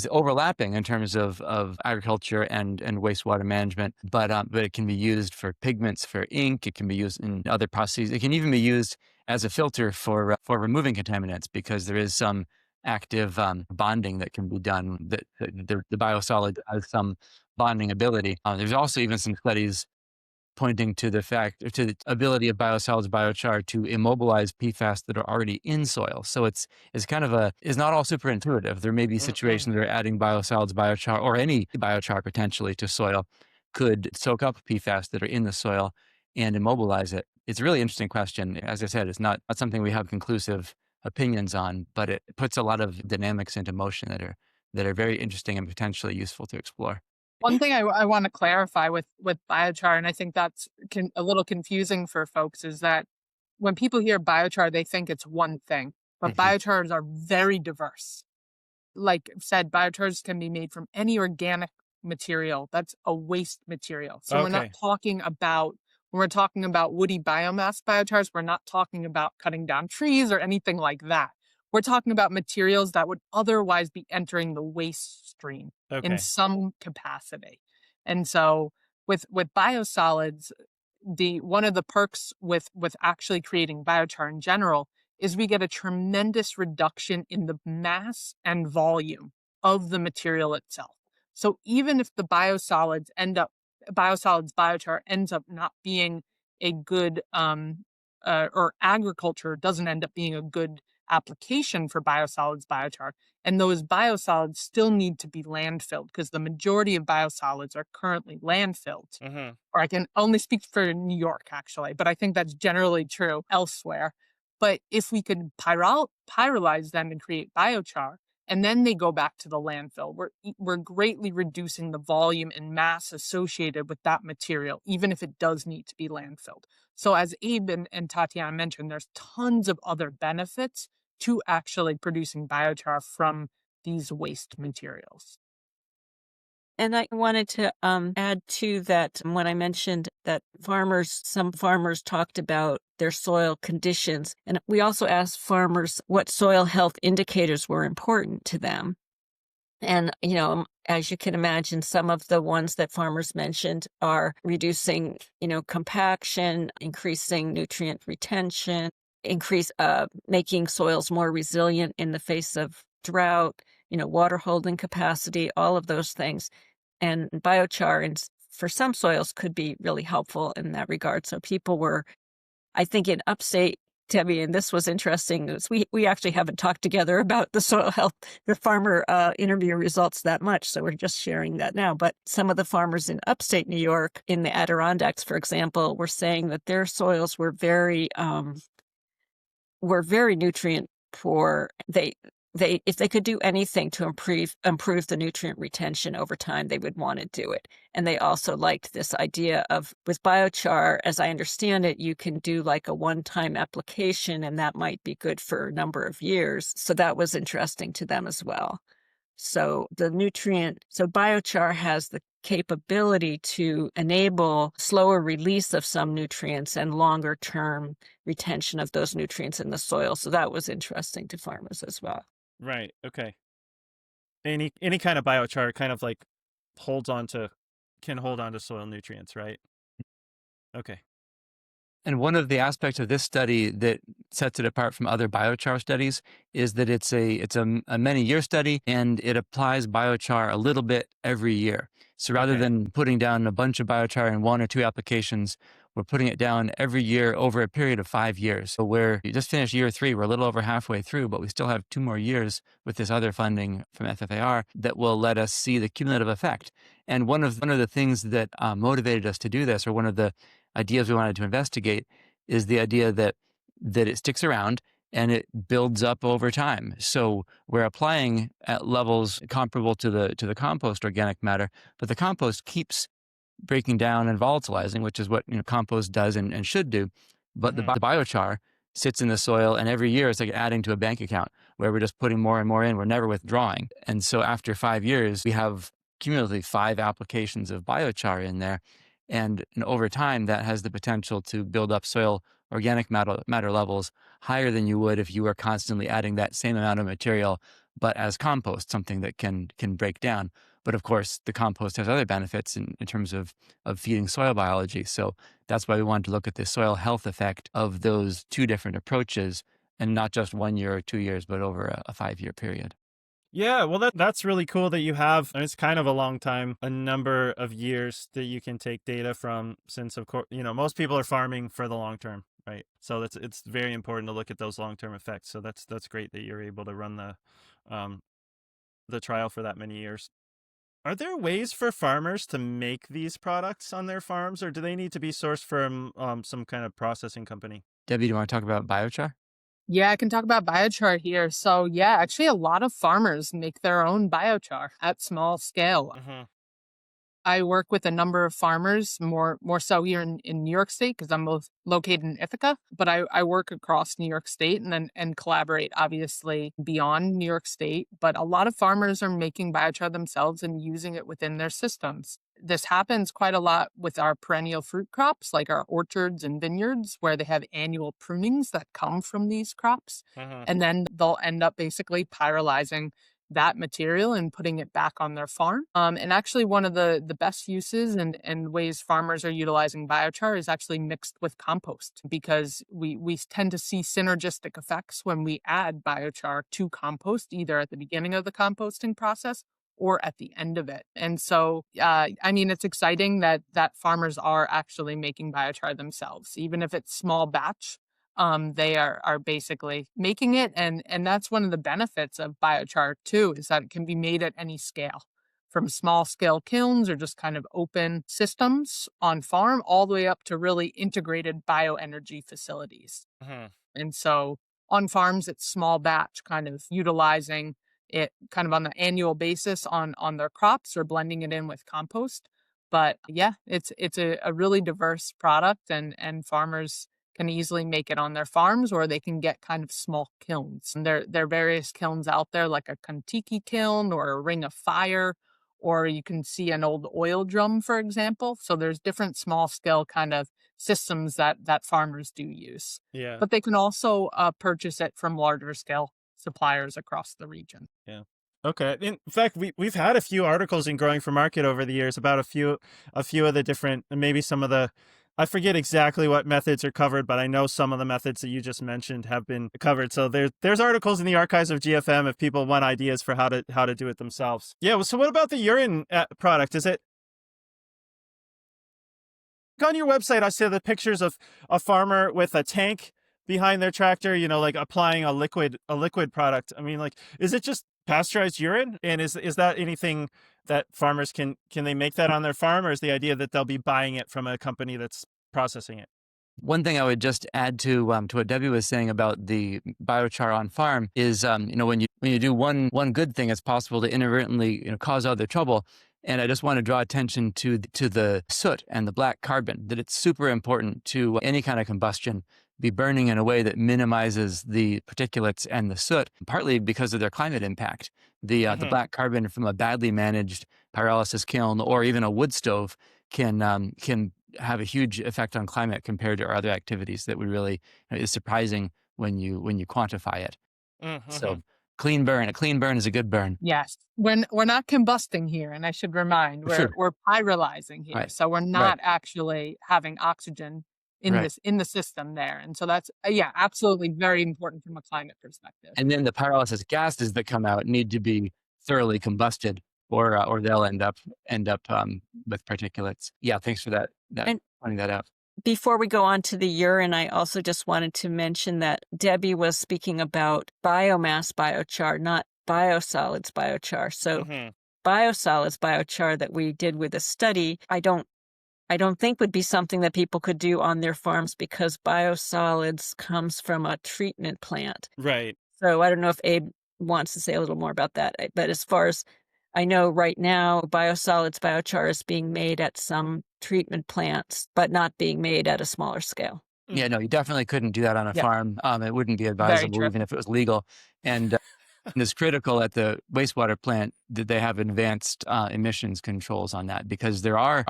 overlapping in terms of agriculture and wastewater management, but it can be used for pigments, for ink. It can be used in other processes. It can even be used as a filter for removing contaminants, because there is some active bonding that can be done. That the biosolid has some bonding ability. There's also even some studies pointing to the ability of biosolids biochar to immobilize PFAS that are already in soil. So it's kind of is not all super intuitive. There may be situations where adding biosolids biochar or any biochar potentially to soil could soak up PFAS that are in the soil and immobilize it. It's a really interesting question. As I said, it's not something we have conclusive opinions on, but it puts a lot of dynamics into motion that are very interesting and potentially useful to explore. One thing I want to clarify with biochar, and I think that's a little confusing for folks, is that when people hear biochar, they think it's one thing, but biochars are very diverse. Like I've said, biochars can be made from any organic material that's a waste material. So we're not talking about, when we're talking about woody biomass biochars, we're not talking about cutting down trees or anything like that. We're talking about materials that would otherwise be entering the waste stream in some capacity. And so with biosolids, one of the perks with actually creating biochar in general is we get a tremendous reduction in the mass and volume of the material itself. So even if the biosolids biochar ends up not being a good or agriculture doesn't end up being a good application for biosolids biochar, and those biosolids still need to be landfilled because the majority of biosolids are currently landfilled. Or I can only speak for New York, actually, but I think that's generally true elsewhere. But if we could pyrolyze them and create biochar, and then they go back to the landfill, we're greatly reducing the volume and mass associated with that material, even if it does need to be landfilled. So as Abe and Tatiana mentioned, there's tons of other benefits to actually producing biochar from these waste materials. And I wanted to add to that when I mentioned that some farmers talked about their soil conditions. And we also asked farmers what soil health indicators were important to them. And, as you can imagine, some of the ones that farmers mentioned are reducing, compaction, increasing nutrient retention, making soils more resilient in the face of drought, water holding capacity, all of those things. And biochar for some soils could be really helpful in that regard. So people were, I think in upstate, Debbie, and this was interesting, we actually haven't talked together about the soil health, the farmer interview results that much. So we're just sharing that now. But some of the farmers in upstate New York, in the Adirondacks, for example, were saying that their soils were very nutrient poor. If they could do anything to improve the nutrient retention over time, they would want to do it. And they also liked this idea of, with biochar, as I understand it, you can do like a one-time application, and that might be good for a number of years. So that was interesting to them as well. So biochar has the capability to enable slower release of some nutrients and longer term retention of those nutrients in the soil. So that was interesting to farmers as well. Right. Okay. Any kind of biochar kind of like can hold on to soil nutrients, right? Okay. And one of the aspects of this study that sets it apart from other biochar studies is that it's a many-year study, and it applies biochar a little bit every year. So rather than putting down a bunch of biochar in one or two applications, we're putting it down every year over a period of 5 years. So we just finished year 3. We're a little over halfway through, but we still have 2 more years with this other funding from FFAR that will let us see the cumulative effect. And one of the things that motivated us to do this, or one of the ideas we wanted to investigate, is the idea that it sticks around and it builds up over time. So we're applying at levels comparable to the compost organic matter, but the compost keeps breaking down and volatilizing, which is what compost does and should do. But the biochar sits in the soil, and every year it's like adding to a bank account where we're just putting more and more in. We're never withdrawing. And so after 5 years, we have cumulatively 5 applications of biochar in there. And over time, that has the potential to build up soil organic matter levels higher than you would if you were constantly adding that same amount of material, but as compost, something that can break down. But of course, the compost has other benefits in terms of feeding soil biology. So that's why we wanted to look at the soil health effect of those 2 different approaches, and not just 1 year or 2 years, but over a 5-year period. Yeah, well, that's really cool that you have. It's kind of a long time, a number of years that you can take data from, since of course, most people are farming for the long term, right? So it's very important to look at those long term effects. So that's great that you're able to run the trial for that many years. Are there ways for farmers to make these products on their farms, or do they need to be sourced from some kind of processing company? Debbie, do you want to talk about biochar? Yeah, I can talk about biochar here. So yeah, actually a lot of farmers make their own biochar at small scale. I work with a number of farmers, more so here in New York State, because I'm both located in Ithaca, but I work across New York State and collaborate obviously beyond New York State. But a lot of farmers are making biochar themselves and using it within their systems. This happens quite a lot with our perennial fruit crops, like our orchards and vineyards, where they have annual prunings that come from these crops. And then they'll end up basically pyrolizing that material and putting it back on their farm. And actually one of the best uses and ways farmers are utilizing biochar is actually mixed with compost, because we tend to see synergistic effects when we add biochar to compost, either at the beginning of the composting process or at the end of it. And so, it's exciting that farmers are actually making biochar themselves, even if it's small batch. They are basically making it, and that's one of the benefits of biochar too, is that it can be made at any scale, from small scale kilns or just kind of open systems on farm, all the way up to really integrated bioenergy facilities. And so on farms, it's small batch, kind of utilizing it kind of on the annual basis on their crops, or blending it in with compost. But yeah, it's a really diverse product, and farmers can easily make it on their farms, or they can get kind of small kilns. And there are various kilns out there, like a Kontiki kiln or a ring of fire, or you can see an old oil drum, for example. So there's different small scale kind of systems that farmers do use. Yeah. But they can also purchase it from larger scale suppliers across the region. Yeah. Okay. In fact, we've had a few articles in Growing for Market over the years about a few of the different, maybe some of the, I forget exactly what methods are covered, but I know some of the methods that you just mentioned have been covered. So there's articles in the archives of GFM if people want ideas for how to do it themselves. Yeah. Well, so what about the urine product? Is it on your website? I see the pictures of a farmer with a tank behind their tractor, like applying a liquid product. I mean, like, is it just pasteurized urine? And is that anything that farmers can they make that on their farm, or is the idea that they'll be buying it from a company that's processing it? One thing I would just add to what Debbie was saying about the biochar on farm is, when you do one good thing, it's possible to inadvertently cause other trouble. And I just want to draw attention to the soot and the black carbon, that it's super important to any kind of combustion be burning in a way that minimizes the particulates and the soot, partly because of their climate impact. The black carbon from a badly managed pyrolysis kiln or even a wood stove can have a huge effect on climate compared to our other activities that we really is surprising when you quantify it. So a clean burn is a good burn. Yes. When we're not combusting here, and I should remind, we're pyrolizing here. Right. So we're not actually having oxygen in the system there. And so that's absolutely very important from a climate perspective. And then the pyrolysis gases that come out need to be thoroughly combusted, or they'll end up with particulates. Yeah, thanks for that pointing that out. Before we go on to the urine, I also just wanted to mention that Debbie was speaking about biomass biochar, not biosolids biochar. So biosolids biochar that we did with a study, I don't think would be something that people could do on their farms because biosolids comes from a treatment plant. Right. So I don't know if Abe wants to say a little more about that. But as far as I know right now, biosolids biochar is being made at some treatment plants, but not being made at a smaller scale. Yeah, no, you definitely couldn't do that on a Yeah. farm. It wouldn't be Very advisable true. even if it was legal. And it's critical at the wastewater plant that they have advanced emissions controls on that, because there are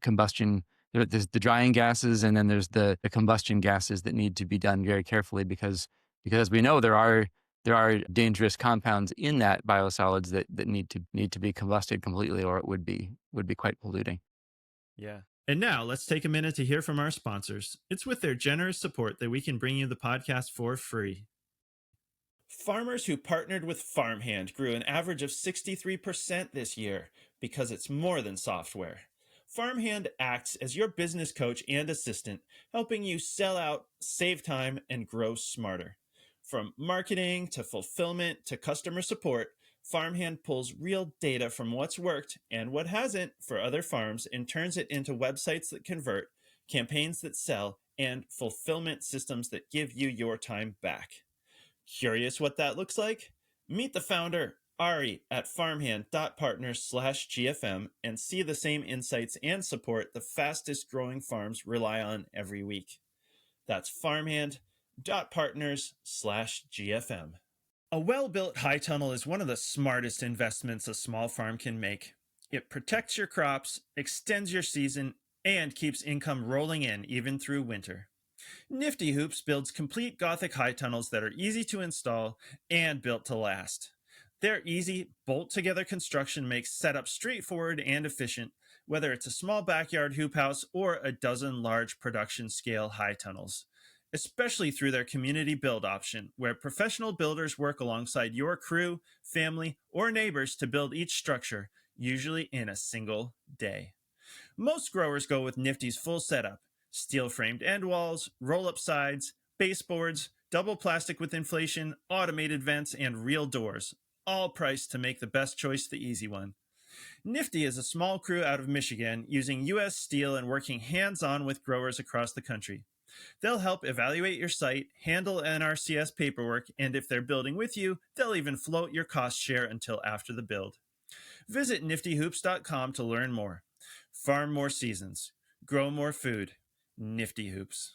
combustion, there's the drying gases, and then there's the combustion gases that need to be done very carefully because we know there are dangerous compounds in that biosolids that need to be combusted completely, or it would be quite polluting. Yeah. And now let's take a minute to hear from our sponsors. It's with their generous support that we can bring you the podcast for free. Farmers who partnered with Farmhand grew an average of 63% this year because it's more than software. Farmhand acts as your business coach and assistant, helping you sell out, save time, and grow smarter. From marketing to fulfillment to customer support, Farmhand pulls real data from what's worked and what hasn't for other farms and turns it into websites that convert, campaigns that sell, and fulfillment systems that give you your time back. Curious what that looks like? Meet the founder, Ari, at farmhand.partners/GFM and see the same insights and support the fastest growing farms rely on every week. That's farmhand.partners/GFM. A well-built high tunnel is one of the smartest investments a small farm can make. It protects your crops, extends your season, and keeps income rolling in even through winter. Nifty Hoops builds complete Gothic high tunnels that are easy to install and built to last. Their easy, bolt-together construction makes setup straightforward and efficient, whether it's a small backyard hoop house or a dozen large production-scale high tunnels. Especially through their community build option, where professional builders work alongside your crew, family, or neighbors to build each structure, usually in a single day. Most growers go with Nifty's full setup: steel-framed end walls, roll-up sides, baseboards, double plastic with inflation, automated vents, and real doors, all priced to make the best choice the easy one. Nifty is a small crew out of Michigan using U.S. steel and working hands-on with growers across the country. They'll help evaluate your site, handle NRCS paperwork, and if they're building with you, they'll even float your cost share until after the build. Visit niftyhoops.com to learn more. Farm more seasons. Grow more food. Nifty Hoops.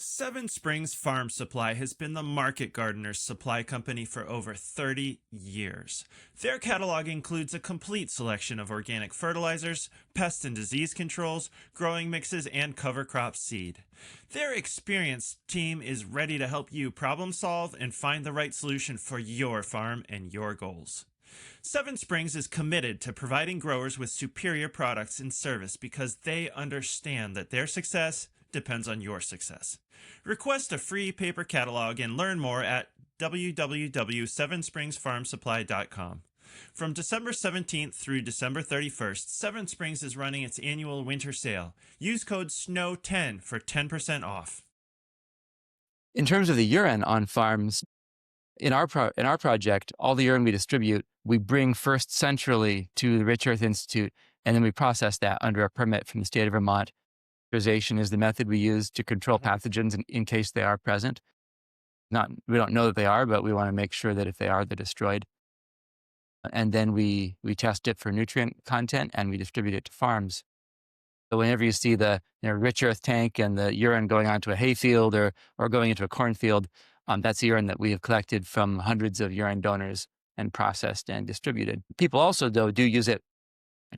Seven Springs Farm Supply has been the market gardener's supply company for over 30 years. Their catalog includes a complete selection of organic fertilizers, pest and disease controls, growing mixes, and cover crop seed. Their experienced team is ready to help you problem solve and find the right solution for your farm and your goals. Seven Springs is committed to providing growers with superior products and service because they understand that their success depends on your success. Request a free paper catalog and learn more at www.sevenspringsfarmsupply.com. From December 17th through December 31st, Seven Springs is running its annual winter sale. Use code SNOW10 for 10% off. In terms of the urine on farms, in our project, all the urine we distribute, we bring first centrally to the Rich Earth Institute, and then we process that under a permit from the state of Vermont. Characterization is the method we use to control pathogens in case they are present. We don't know that they are, but we want to make sure that if they are, they're destroyed. And then we test it for nutrient content and we distribute it to farms. So whenever you see the Rich Earth tank and the urine going onto a hayfield or going into a cornfield, that's the urine that we have collected from hundreds of urine donors and processed and distributed. People also, though, do use it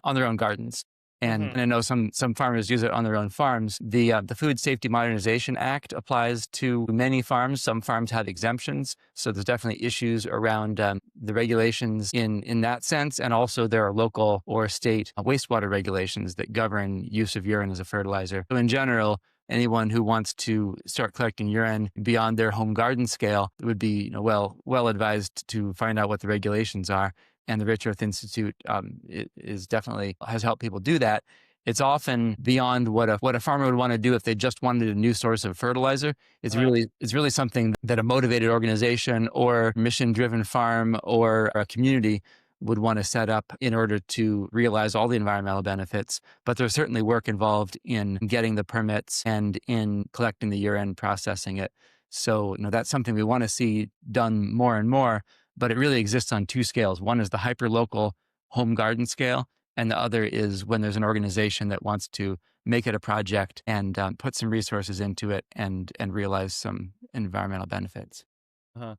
on their own gardens. And I know some farmers use it on their own farms. The Food Safety Modernization Act applies to many farms. Some farms have exemptions. So there's definitely issues around the regulations in that sense. And also there are local or state wastewater regulations that govern use of urine as a fertilizer. So in general, anyone who wants to start collecting urine beyond their home garden scale would be well advised to find out what the regulations are. And the Rich Earth Institute has helped people do that. it's often beyond what a farmer would want to do if they just wanted a new source of fertilizer. It's really something that a motivated organization or mission-driven farm or a community would want to set up in order to realize all the environmental benefits. But there's certainly work involved in getting the permits and in collecting the urine, processing it. So, that's something we want to see done more and more, but it really exists on two scales. One is the hyper-local home garden scale, and the other is when there's an organization that wants to make it a project and put some resources into it and realize some environmental benefits. Uh-huh.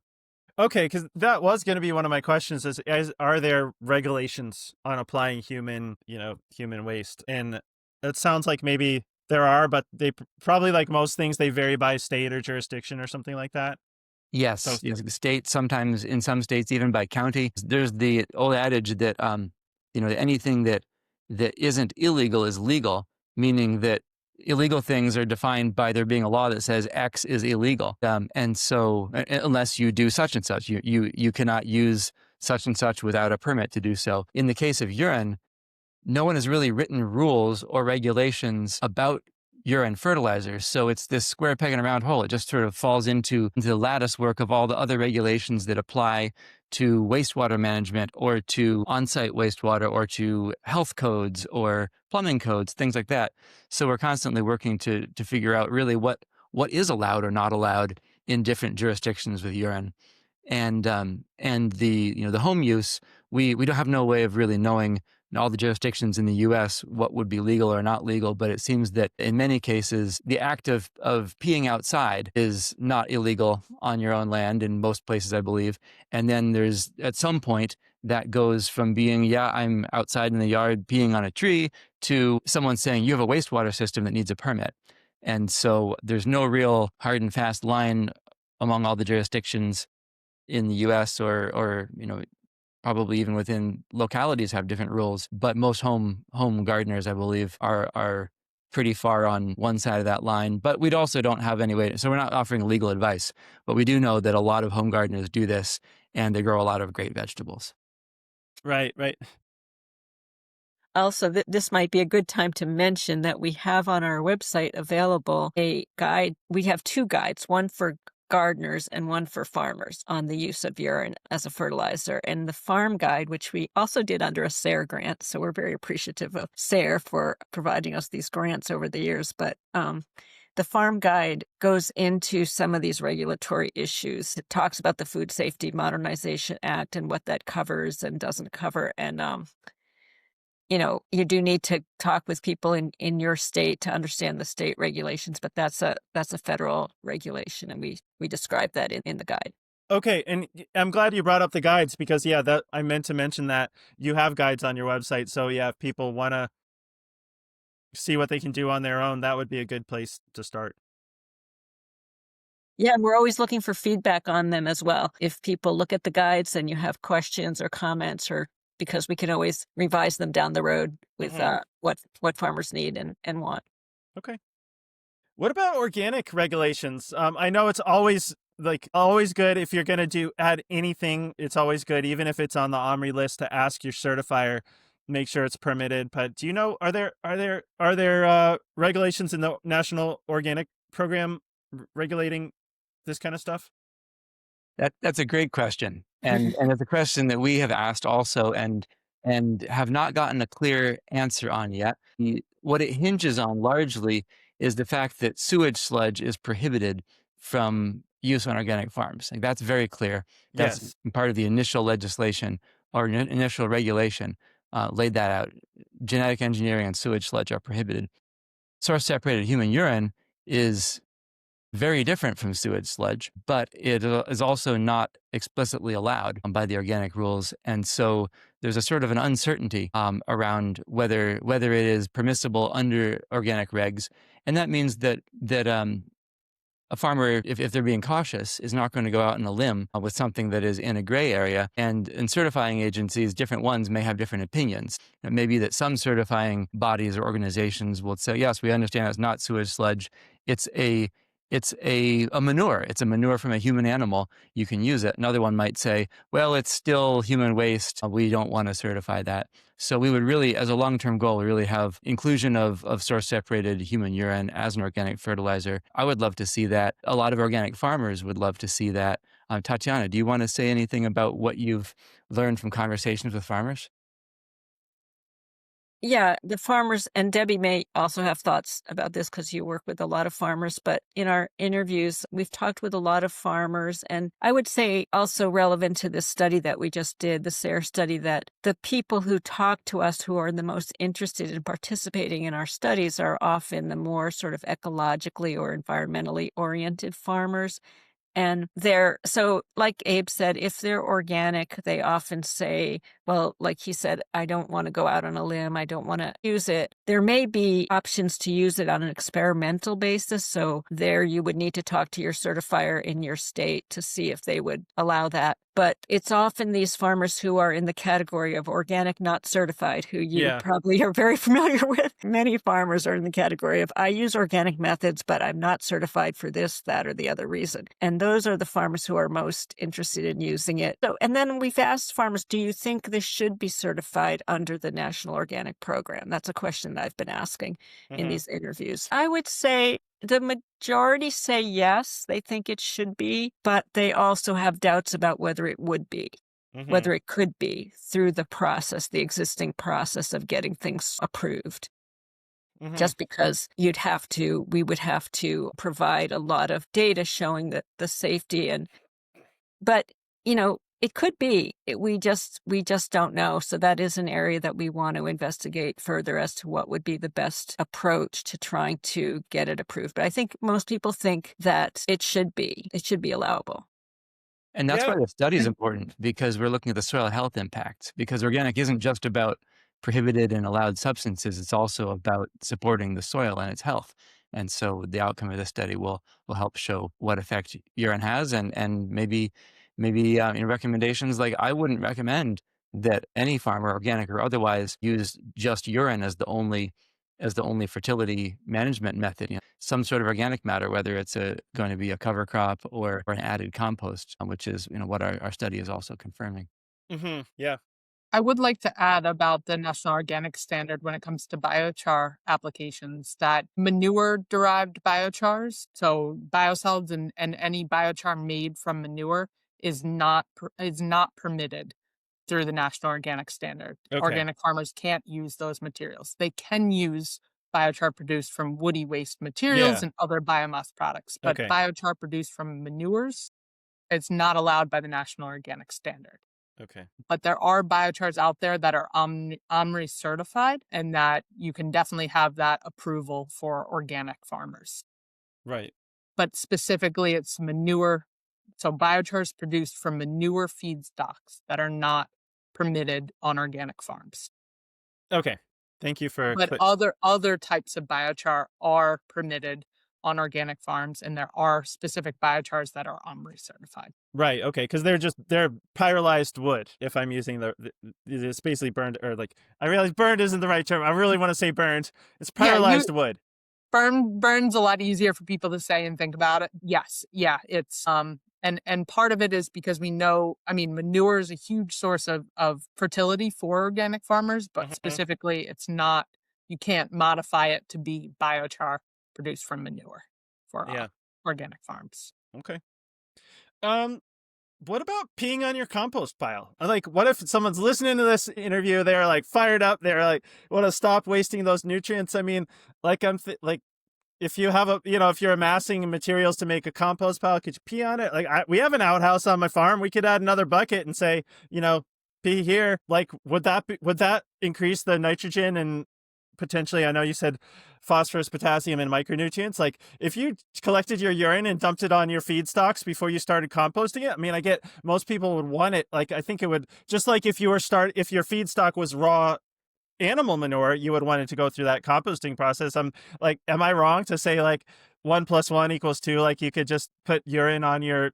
Okay, because that was going to be one of my questions is are there regulations on applying human waste? And it sounds like maybe there are, but they probably, like most things, they vary by state or jurisdiction or something like that. Yes, the state, sometimes in some states, even by county. There's the old adage that, anything that isn't illegal is legal, meaning that illegal things are defined by there being a law that says X is illegal. And so unless you do such and such, you cannot use such and such without a permit to do so. In the case of urine, no one has really written rules or regulations about urine fertilizers. So it's this square peg in a round hole. It just sort of falls into the lattice work of all the other regulations that apply to wastewater management or to on-site wastewater or to health codes or plumbing codes, things like that. So we're constantly working to figure out really what is allowed or not allowed in different jurisdictions with urine. And the home use, we don't have no way of really knowing in all the jurisdictions in the U.S. what would be legal or not legal, but it seems that in many cases, the act of peeing outside is not illegal on your own land in most places, I believe. And then there's, at some point, that goes from being, I'm outside in the yard peeing on a tree, to someone saying, you have a wastewater system that needs a permit. And so there's no real hard and fast line among all the jurisdictions in the U.S. or probably even within localities have different rules, but most home gardeners, I believe, are pretty far on one side of that line. But we also don't have any way, so we're not offering legal advice, but we do know that a lot of home gardeners do this, and they grow a lot of great vegetables. Right. Also, this might be a good time to mention that we have on our website available a guide. We have two guides, one for gardeners and one for farmers on the use of urine as a fertilizer. And the farm guide, which we also did under a SARE grant, so we're very appreciative of SARE for providing us these grants over the years. But the farm guide goes into some of these regulatory issues. It talks about the Food Safety Modernization Act and what that covers and doesn't cover. And you do need to talk with people in your state to understand the state regulations, but that's a federal regulation, and we describe that in the guide. Okay, and I'm glad you brought up the guides because, that I meant to mention that you have guides on your website. So, if people want to see what they can do on their own, that would be a good place to start. Yeah, and we're always looking for feedback on them as well. If people look at the guides and you have questions or comments, or because we can always revise them down the road with what farmers need and want. Okay. What about organic regulations? I know it's always good if you're going to add anything. It's always good, even if it's on the OMRI list, to ask your certifier, make sure it's permitted. But do you know, are there regulations in the National Organic Program regulating this kind of stuff? That's a great question. And it's a question that we have asked also and have not gotten a clear answer on yet. What it hinges on largely is the fact that sewage sludge is prohibited from use on organic farms. Like, that's very clear. That's part of the initial legislation or initial regulation laid that out. Genetic engineering and sewage sludge are prohibited. Source-separated human urine is very different from sewage sludge, but it is also not explicitly allowed by the organic rules. And so there's a sort of an uncertainty around whether it is permissible under organic regs. And that means that a farmer, if they're being cautious, is not going to go out on a limb with something that is in a gray area. And in certifying agencies, different ones may have different opinions. It may be that some certifying bodies or organizations will say, yes, we understand it's not sewage sludge. It's it's a manure. It's a manure from a human animal. You can use it. Another one might say, well, it's still human waste. We don't want to certify that. So we would really, as a long-term goal, really have inclusion of source-separated human urine as an organic fertilizer. I would love to see that. A lot of organic farmers would love to see that. Tatiana, do you want to say anything about what you've learned from conversations with farmers? Yeah, the farmers, and Debbie may also have thoughts about this because you work with a lot of farmers, but in our interviews, we've talked with a lot of farmers. And I would say also relevant to this study that we just did, the SARE study, that the people who talk to us who are the most interested in participating in our studies are often the more sort of ecologically or environmentally oriented farmers. And so like Abe said, if they're organic, they often say, well, like he said, I don't want to go out on a limb. I don't want to use it. There may be options to use it on an experimental basis. So there you would need to talk to your certifier in your state to see if they would allow that. But it's often these farmers who are in the category of organic, not certified, who you probably are very familiar with. Many farmers are in the category of, I use organic methods, but I'm not certified for this, that, or the other reason. And those are the farmers who are most interested in using it. So, and then we've asked farmers, do you think this should be certified under the National Organic Program? That's a question that I've been asking in these interviews. I would say the majority say yes, they think it should be, but they also have doubts about whether it would be, whether it could be through the process, the existing process of getting things approved. Just because we would have to provide a lot of data showing that the safety but it could be. We just don't know. So that is an area that we want to investigate further as to what would be the best approach to trying to get it approved. But I think most people think that it should be allowable. And that's why the study is important, because we're looking at the soil health impacts, because organic isn't just about prohibited and allowed substances. It's also about supporting the soil and its health. And so the outcome of this study will help show what effect urine has, and maybe in recommendations, like I wouldn't recommend that any farmer, organic or otherwise, use just urine as the only fertility management method. Some sort of organic matter, whether it's going to be a cover crop or an added compost, which is what our study is also confirming. Yeah. I would like to add about the National Organic Standard when it comes to biochar applications, that manure-derived biochars, so biosolids and any biochar made from manure, is not permitted through the National Organic Standard. Okay. Organic farmers can't use those materials. They can use biochar produced from woody waste materials and other biomass products, but biochar produced from manures, it's not allowed by the National Organic Standard. Okay. But there are biochars out there that are OMRI certified, and that you can definitely have that approval for organic farmers. Right. But specifically, it's manure. So biochars produced from manure feedstocks that are not permitted on organic farms. Okay. Thank you for. But other types of biochar are permitted on organic farms, and there are specific biochars that are OMRI certified. Right. Okay. Because they're pyrolyzed wood. If I'm using it's basically burned, or like, I realize burned isn't the right term. I really want to say burned. It's pyrolyzed wood. Burn's a lot easier for people to say and think about it. Yes. Yeah. It's and part of it is because we know, manure is a huge source of fertility for organic farmers, but specifically it's not, you can't modify it to be biochar produced from manure for organic farms. Okay. What about peeing on your compost pile? Like, what if someone's listening to this interview, they're like fired up, they're like, want to stop wasting those nutrients? If you have if you're amassing materials to make a compost pile, could you pee on it? Like, we have an outhouse on my farm. We could add another bucket and say, pee here. Like, would that increase the nitrogen and potentially, I know you said phosphorus, potassium, and micronutrients. Like, if you collected your urine and dumped it on your feedstocks before you started composting it, I get most people would want it. Like, I think it would, just like if your feedstock was raw animal manure, you would want it to go through that composting process. I'm like, am I wrong to say like 1 + 1 = 2? Like, you could just put urine on your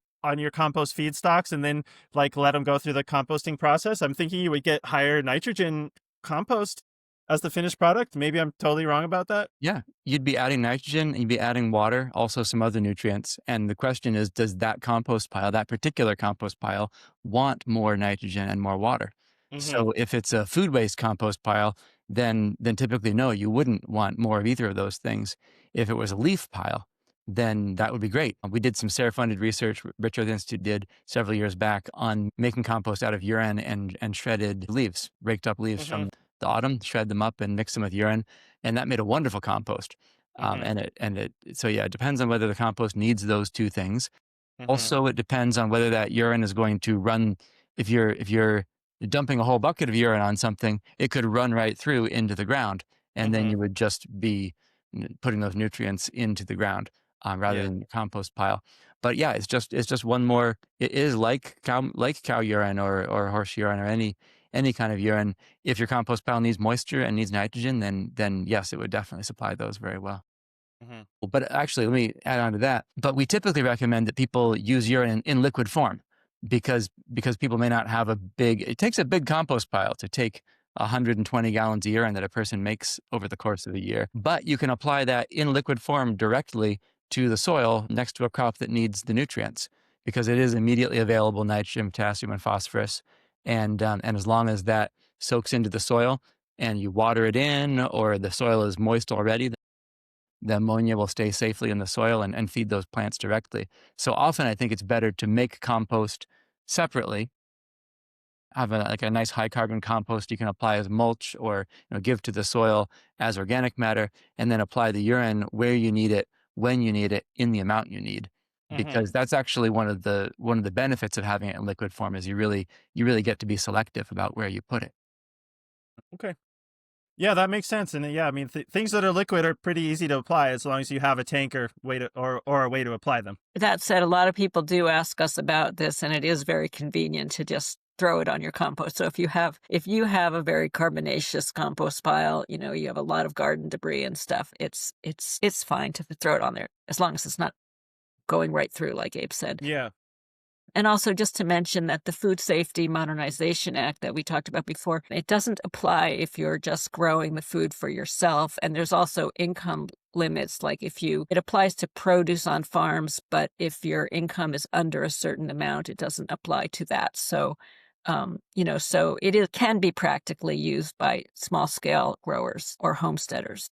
compost feedstocks and then like let them go through the composting process? I'm thinking you would get higher nitrogen compost. as the finished product? Maybe I'm totally wrong about that. Yeah, you'd be adding nitrogen, and you'd be adding water, also some other nutrients. And the question is, does that compost pile, that particular compost pile, want more nitrogen and more water? Mm-hmm. So if it's a food waste compost pile, then typically no, you wouldn't want more of either of those things. If it was a leaf pile, then that would be great. We did some SARE-funded research, Rich Earth Institute did several years back, on making compost out of urine and shredded leaves, raked up leaves Mm-hmm. from the autumn, shred them up and mix them with urine, and that made a wonderful compost. Mm-hmm. So yeah, it depends on whether the compost needs those two things. Mm-hmm. Also, it depends on whether that urine is going to run. If you're dumping a whole bucket of urine on something, it could run right through into the ground, and then Mm-hmm. you would just be putting those nutrients into the ground rather Yeah. than the compost pile. But yeah, it's just one more. It is like cow urine or horse urine or any kind of urine. If your compost pile needs moisture and needs nitrogen, then yes, it would definitely supply those very well. Mm-hmm. But actually, let me add on to that. But we typically recommend that people use urine in liquid form because people may not have it takes a big compost pile to take 120 gallons of urine that a person makes over the course of a year. But you can apply that in liquid form directly to the soil next to a crop that needs the nutrients, because it is immediately available nitrogen, potassium, and phosphorus. And as long as that soaks into the soil and you water it in, or the soil is moist already, the ammonia will stay safely in the soil and feed those plants directly. So often I think it's better to make compost separately, have a nice high carbon compost you can apply as mulch, or give to the soil as organic matter, and then apply the urine where you need it, when you need it, in the amount you need. Because that's actually one of the benefits of having it in liquid form, is you really get to be selective about where you put it. Okay. Yeah, that makes sense. And yeah, I mean, things that are liquid are pretty easy to apply as long as you have a tank or a way to apply them. That said, a lot of people do ask us about this, and it is very convenient to just throw it on your compost. So if you have a very carbonaceous compost pile, you have a lot of garden debris and stuff, it's fine to throw it on there, as long as it's not going right through, like Abe said. Yeah. And also, just to mention that the Food Safety Modernization Act that we talked about before, it doesn't apply if you're just growing the food for yourself. And there's also income limits. Like it applies to produce on farms, but if your income is under a certain amount, it doesn't apply to that. So, so can be practically used by small scale growers or homesteaders.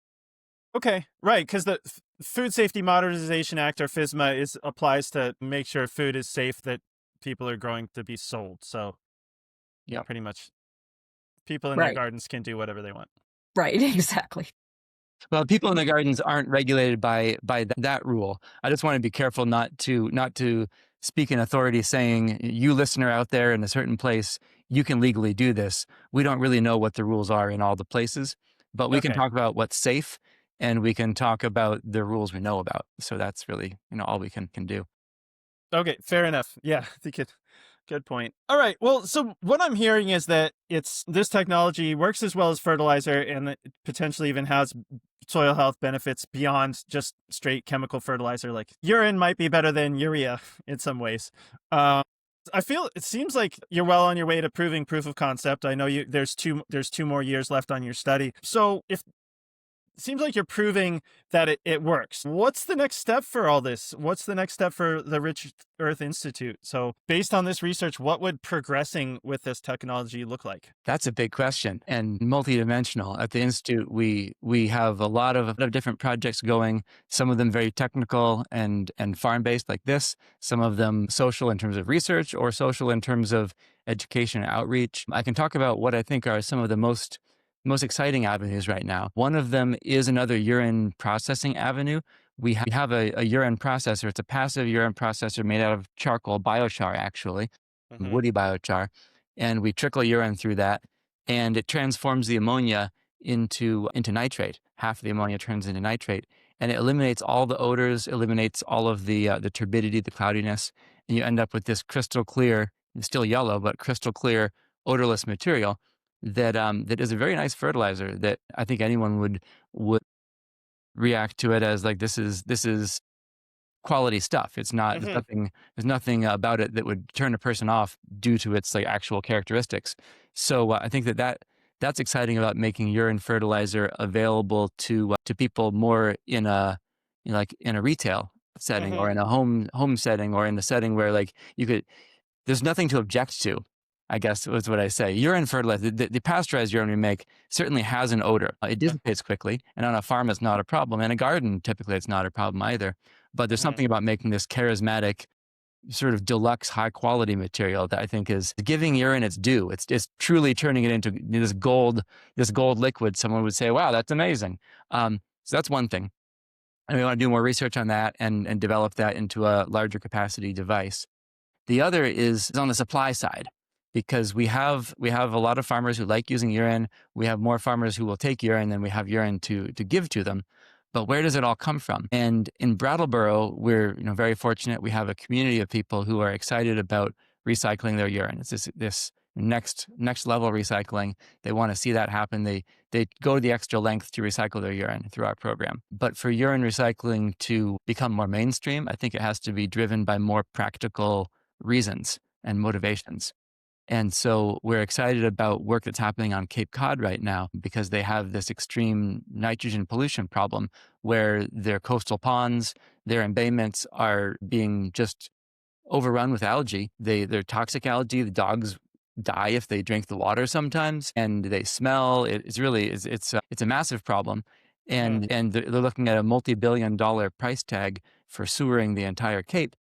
Okay, right, because the Food Safety Modernization Act, or FSMA, applies to make sure food is safe that people are growing to be sold. So, yeah, pretty much, people in their gardens can do whatever they want. Right, exactly. Well, people in the gardens aren't regulated by that rule. I just want to be careful not to speak in authority, saying, you listener out there in a certain place, you can legally do this. We don't really know what the rules are in all the places, but we can talk about what's safe, and we can talk about the rules we know about. So that's really all we can do. Okay, fair enough. Yeah, I think good point. All right. Well, so what I'm hearing is that this technology works as well as fertilizer, and it potentially even has soil health benefits beyond just straight chemical fertilizer. Like urine might be better than urea in some ways. I feel it seems like you're well on your way to proving proof of concept. I know there's two more years left on your study. So it seems like you're proving that it works. What's the next step for all this? What's the next step for the Rich Earth Institute? So based on this research, what would progressing with this technology look like? That's a big question, and multidimensional. At the Institute, we have a lot of different projects going, some of them very technical and farm-based like this, some of them social in terms of research, or social in terms of education and outreach. I can talk about what I think are some of the most exciting avenues right now. One of them is another urine processing avenue. We have a urine processor. It's a passive urine processor made out of charcoal, biochar actually, woody biochar. And we trickle urine through that, and it transforms the ammonia into nitrate. Half of the ammonia turns into nitrate, and it eliminates all the odors, eliminates all of the turbidity, the cloudiness, and you end up with this crystal clear, still yellow, but crystal clear, odorless material that is a very nice fertilizer that I think anyone would react to it as like, this is quality stuff. It's not, there's nothing about it that would turn a person off due to its like actual characteristics. So I think that that's exciting about making urine fertilizer available to people more in a in a retail setting or in a home setting or in the setting where like you could there's nothing to object to, I guess was what I say. Urine fertilizer, the pasteurized urine we make certainly has an odor. It dissipates quickly, and on a farm it's not a problem. In a garden, typically it's not a problem either. But there's something about making this charismatic, sort of deluxe, high quality material that I think is giving urine its due. It's truly turning it into this gold liquid. Someone would say, "Wow, that's amazing." So that's one thing, and we want to do more research on that and develop that into a larger capacity device. The other is on the supply side, because we have a lot of farmers who like using urine. We have more farmers who will take urine than we have urine to give to them. But where does it all come from? And in Brattleboro, we're very fortunate. We have a community of people who are excited about recycling their urine. It's this next level recycling. They want to see that happen. They go the extra length to recycle their urine through our program. But for urine recycling to become more mainstream, I think it has to be driven by more practical reasons and motivations. And so we're excited about work that's happening on Cape Cod right now because they have this extreme nitrogen pollution problem where their coastal ponds, their embayments are being just overrun with algae. They're toxic algae. The dogs die if they drink the water sometimes, and they smell. It's a massive problem. And they're looking at a multi-billion-dollar price tag for sewering the entire Cape.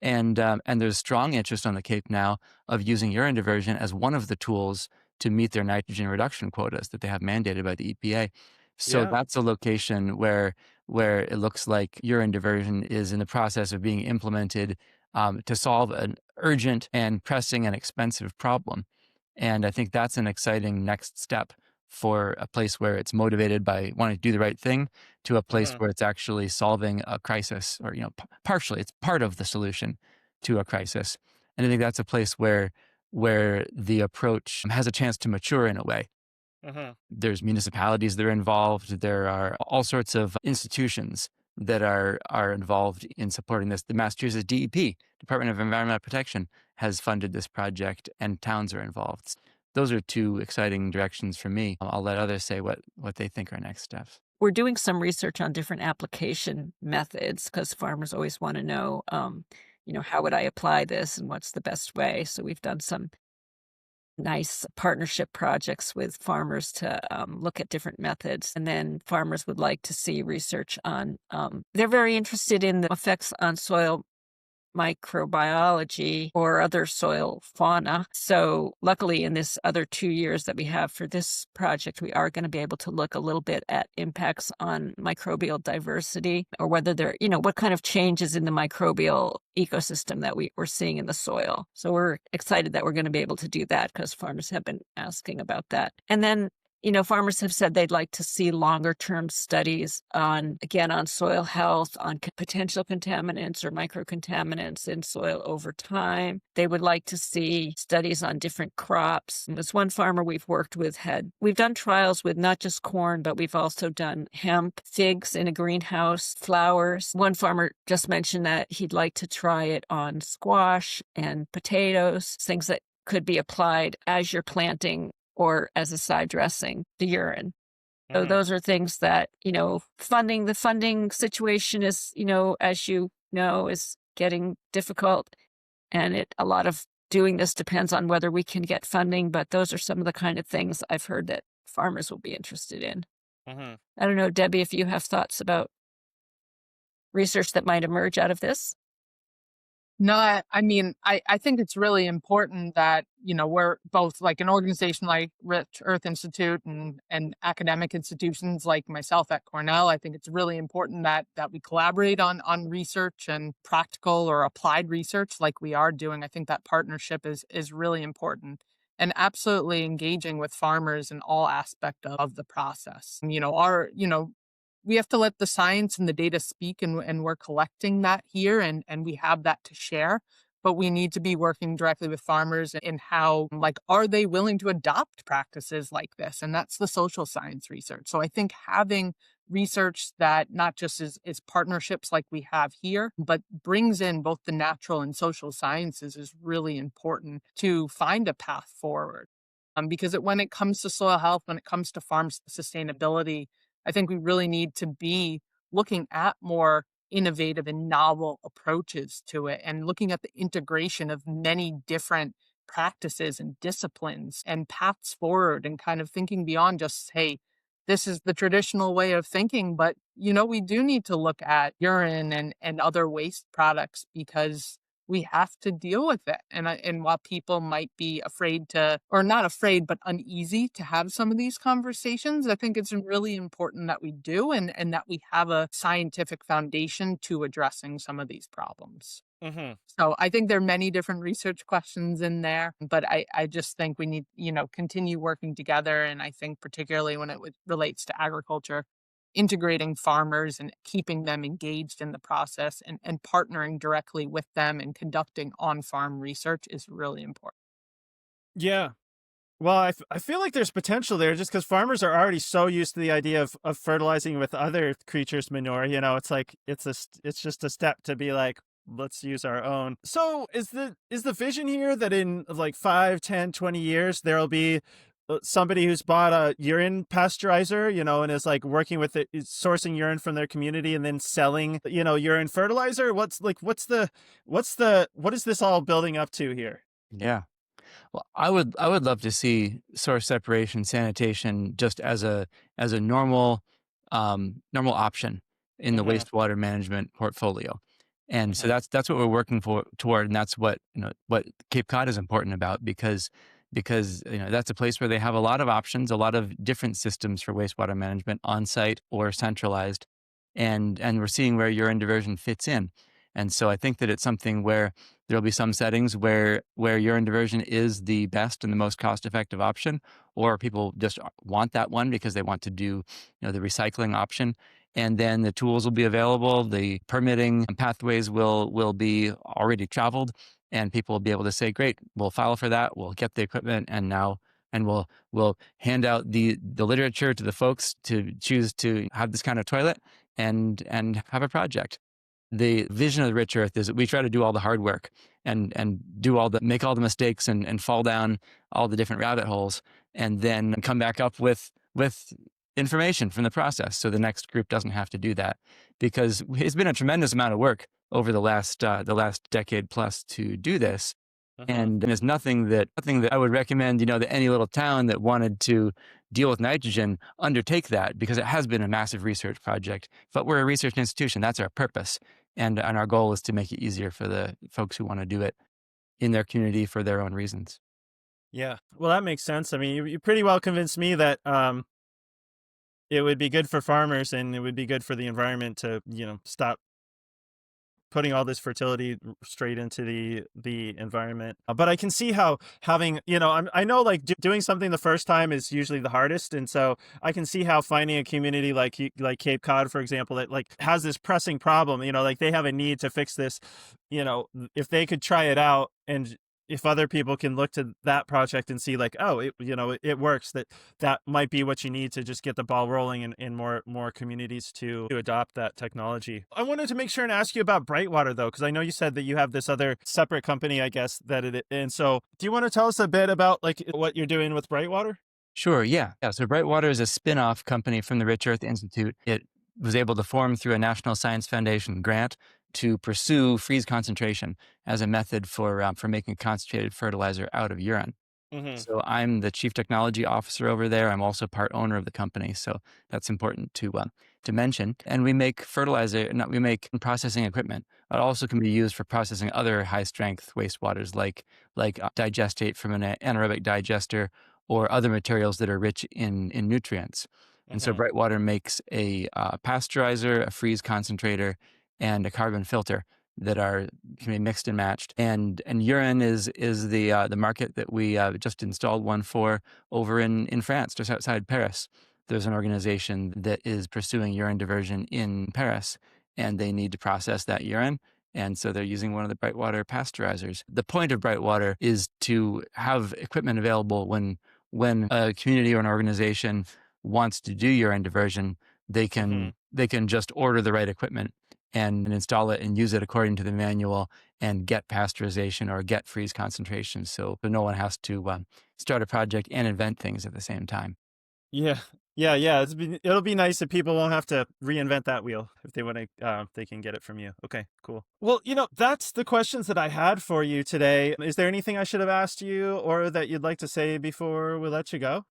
And there's strong interest on the Cape now of using urine diversion as one of the tools to meet their nitrogen reduction quotas that they have mandated by the EPA. So that's a location where it looks like urine diversion is in the process of being implemented to solve an urgent and pressing and expensive problem. And I think that's an exciting next step for a place where it's motivated by wanting to do the right thing to a place where it's actually solving a crisis, or partially it's part of the solution to a crisis. And I think that's a place where the approach has a chance to mature in a way. There's municipalities that are involved. There are all sorts of institutions that are involved in supporting this. The Massachusetts DEP, Department of Environmental Protection, has funded this project, and towns are involved. Those are two exciting directions for me. I'll let others say what they think are next steps. We're doing some research on different application methods because farmers always want to know, how would I apply this and what's the best way? So we've done some nice partnership projects with farmers to look at different methods. And then farmers would like to see research on, they're very interested in the effects on soil microbiology or other soil fauna. So luckily in this other 2 years that we have for this project, we are going to be able to look a little bit at impacts on microbial diversity, or whether there, what kind of changes in the microbial ecosystem that we're seeing in the soil. So we're excited that we're going to be able to do that because farmers have been asking about that. And then farmers have said they'd like to see longer term studies on soil health, on potential contaminants or microcontaminants in soil over time. They would like to see studies on different crops. This one farmer we've worked with we've done trials with not just corn, but we've also done hemp, figs in a greenhouse, flowers. One farmer just mentioned that he'd like to try it on squash and potatoes, things that could be applied as you're planting or as a side dressing to urine. So those are things that, the funding situation is, as is getting difficult. And a lot of doing this depends on whether we can get funding, but those are some of the kind of things I've heard that farmers will be interested in. I don't know, Debbie, if you have thoughts about research that might emerge out of this. No, I think it's really important that, we're both like an organization like Rich Earth Institute and academic institutions like myself at Cornell. I think it's really important that we collaborate on research and practical or applied research like we are doing. I think that partnership is really important, and absolutely engaging with farmers in all aspect of the process. We have to let the science and the data speak, and we're collecting that here, and we have that to share. But we need to be working directly with farmers in how, are they willing to adopt practices like this? And that's the social science research. So I think having research that not just is partnerships like we have here, but brings in both the natural and social sciences is really important to find a path forward. Because when it comes to soil health, when it comes to farm sustainability, I think we really need to be looking at more innovative and novel approaches to it and looking at the integration of many different practices and disciplines and paths forward and kind of thinking beyond just, hey, this is the traditional way of thinking, but we do need to look at urine and other waste products because we have to deal with it. And while people might be afraid to, or not afraid, but uneasy to have some of these conversations, I think it's really important that we do and that we have a scientific foundation to addressing some of these problems. Hmm. So I think there are many different research questions in there, but I just think we need, continue working together. And I think particularly when it relates to agriculture, integrating farmers and keeping them engaged in the process and partnering directly with them and conducting on-farm research is really important. Yeah. Well, I feel like there's potential there just because farmers are already so used to the idea of fertilizing with other creatures' manure. It's like it's just a step to be like, let's use our own. So is the vision here that in like 5, 10, 20 years there'll be somebody who's bought a urine pasteurizer, and is like working with it, is sourcing urine from their community and then selling, urine fertilizer? What is this all building up to here? Yeah. Well, I would love to see source separation sanitation just as a normal option in the Hmm. wastewater management portfolio. And so that's what we're working toward, and that's what Cape Cod is important about because that's a place where they have a lot of options, a lot of different systems for wastewater management on site or centralized, and we're seeing where urine diversion fits in. And so I think that it's something where there'll be some settings where urine diversion is the best and the most cost effective option, or people just want that one because they want to do the recycling option. And then the tools will be available. The permitting pathways will be already traveled, and people will be able to say, "Great, we'll file for that. We'll get the equipment, and we'll hand out the literature to the folks to choose to have this kind of toilet and have a project." The vision of the Rich Earth is that we try to do all the hard work and make all the mistakes and fall down all the different rabbit holes, and then come back up with information from the process, so the next group doesn't have to do that, because it's been a tremendous amount of work over the last decade plus to do this. Hmm. And there's nothing that I would recommend, that any little town that wanted to deal with nitrogen undertake that, because it has been a massive research project. But we're a research institution. That's our purpose. And our goal is to make it easier for the folks who want to do it in their community for their own reasons. Yeah. Well, that makes sense. I mean, you pretty well convinced me that it would be good for farmers and it would be good for the environment to, stop putting all this fertility straight into the environment. But I can see how having, I know like doing something the first time is usually the hardest, and so I can see how finding a community like Cape Cod, for example, that like has this pressing problem, like they have a need to fix this, if they could try it out, and if other people can look to that project and see like, oh, it works, that might be what you need to just get the ball rolling in more communities to adopt that technology. I wanted to make sure and ask you about Brightwater though, because I know you said that you have this other separate company, I guess, and so do you want to tell us a bit about like what you're doing with Brightwater? Sure, yeah. Yeah, so Brightwater is a spin-off company from the Rich Earth Institute. It was able to form through a National Science Foundation grant to pursue freeze concentration as a method for making concentrated fertilizer out of urine. Mm-hmm. So I'm the chief technology officer over there. I'm also part owner of the company, so that's important to mention. And we make we make processing equipment. It also can be used for processing other high strength wastewaters like digestate from an anaerobic digester or other materials that are rich in nutrients. And so Mm-hmm. Brightwater makes a pasteurizer, a freeze concentrator, and a carbon filter that can be mixed and matched. And urine is the market that we just installed one for over in France, just outside Paris. There's an organization that is pursuing urine diversion in Paris, and they need to process that urine. And so they're using one of the Brightwater pasteurizers. The point of Brightwater is to have equipment available when a community or an organization wants to do urine diversion, they Mm-hmm. can just order the right equipment and install it and use it according to the manual and get pasteurization or get freeze concentration. So no one has to start a project and invent things at the same time. Yeah. Yeah. It'll be nice if people won't have to reinvent that wheel if they want to, they can get it from you. Okay, cool. Well, that's the questions that I had for you today. Is there anything I should have asked you or that you'd like to say before we let you go?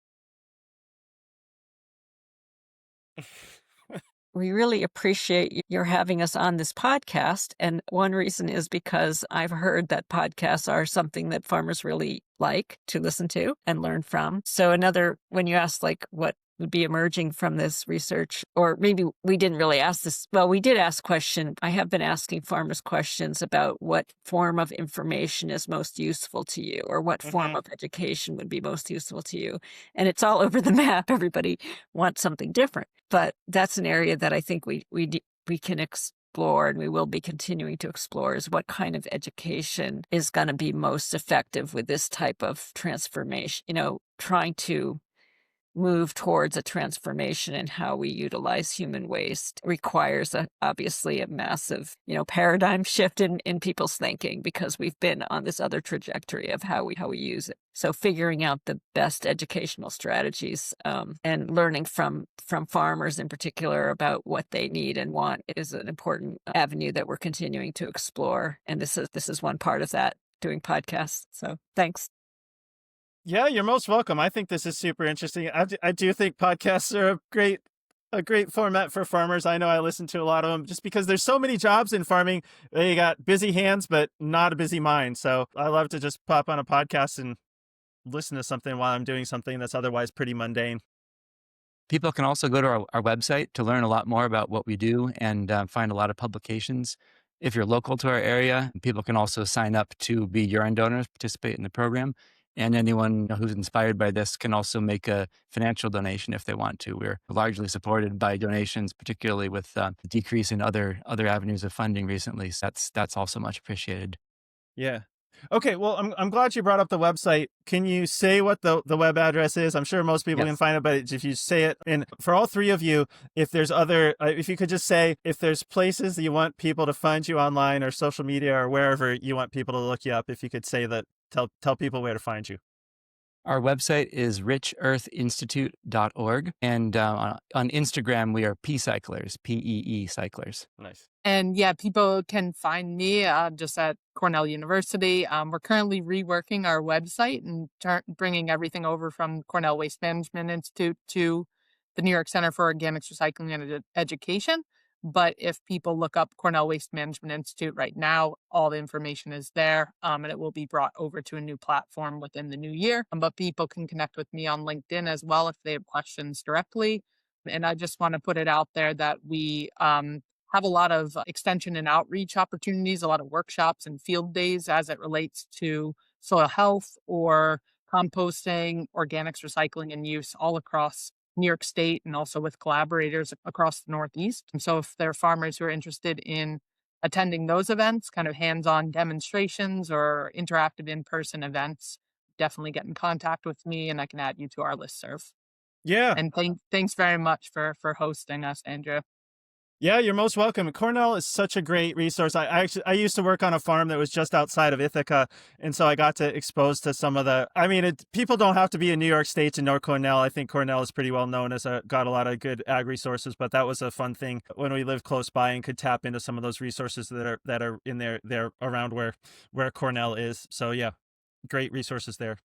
We really appreciate your having us on this podcast. And one reason is because I've heard that podcasts are something that farmers really like to listen to and learn from. So when you ask like what would be emerging from this research, or maybe we didn't really ask this. Well, we did ask question. I have been asking farmers questions about what form of information is most useful to you, or what form of education would be most useful to you. And it's all over the map. Everybody wants something different. But that's an area that I think we can explore, and we will be continuing to explore, is what kind of education is going to be most effective with this type of transformation, trying to move towards a transformation in how we utilize human waste requires obviously a massive, paradigm shift in people's thinking, because we've been on this other trajectory of how we use it. So figuring out the best educational strategies and learning from farmers in particular about what they need and want is an important avenue that we're continuing to explore. And this is one part of that, doing podcasts. So thanks. Yeah, you're most welcome. I think this is super interesting. I do think podcasts are a great format for farmers. I know I listen to a lot of them just because there's so many jobs in farming. You got busy hands, but not a busy mind. So I love to just pop on a podcast and listen to something while I'm doing something that's otherwise pretty mundane. People can also go to our website to learn a lot more about what we do and find a lot of publications. If you're local to our area, people can also sign up to be urine donors, participate in the program. And anyone who's inspired by this can also make a financial donation if they want to. We're largely supported by donations, particularly with the decrease in other avenues of funding recently. So that's also much appreciated. Yeah. Okay, well, I'm glad you brought up the website. Can you say what the web address is? I'm sure most people can find it, but if you say it, and for all three of you, if you could just say if there's places that you want people to find you online or social media or wherever you want people to look you up, if you could say that, tell people where to find you. Our website is richearthinstitute.org. And on Instagram, we are P-Cyclers, P-E-E Cyclers. Nice. And yeah, people can find me just at Cornell University. We're currently reworking our website and bringing everything over from Cornell Waste Management Institute to the New York Center for Organics, Recycling, and Education. But if people look up Cornell Waste Management Institute right now, all the information is there, and it will be brought over to a new platform within the new year. But people can connect with me on LinkedIn as well if they have questions directly. And I just want to put it out there that we have a lot of extension and outreach opportunities, a lot of workshops and field days as it relates to soil health or composting, organics, recycling, and use all across New York State, and also with collaborators across the Northeast. And so if there are farmers who are interested in attending those events, kind of hands-on demonstrations or interactive in-person events, definitely get in contact with me and I can add you to our listserv. Yeah. And thanks very much for hosting us, Andrew. Yeah, you're most welcome. Cornell is such a great resource. I used to work on a farm that was just outside of Ithaca, and so I got to expose to some of the. I mean, people don't have to be in New York State to know Cornell. I think Cornell is pretty well known as got a lot of good ag resources, but that was a fun thing when we lived close by and could tap into some of those resources that are in there around where Cornell is. So yeah, great resources there.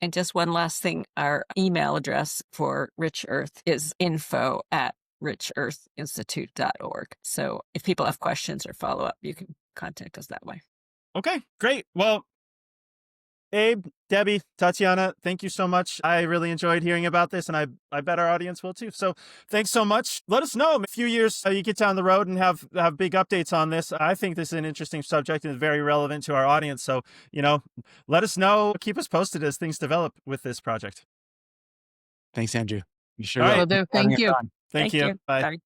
And just one last thing, our email address for Rich Earth is info@richearthinstitute.org. So if people have questions or follow up, you can contact us that way. Okay, great. Well, Abe, Debbie, Tatiana, thank you so much. I really enjoyed hearing about this, and I bet our audience will too. So thanks so much. Let us know in a few years you get down the road and have big updates on this. I think this is an interesting subject and very relevant to our audience. So, let us know. Keep us posted as things develop with this project. Thanks, Andrew. You sure All will. right. Will do. Thank you. Thank you. Bye. Bye.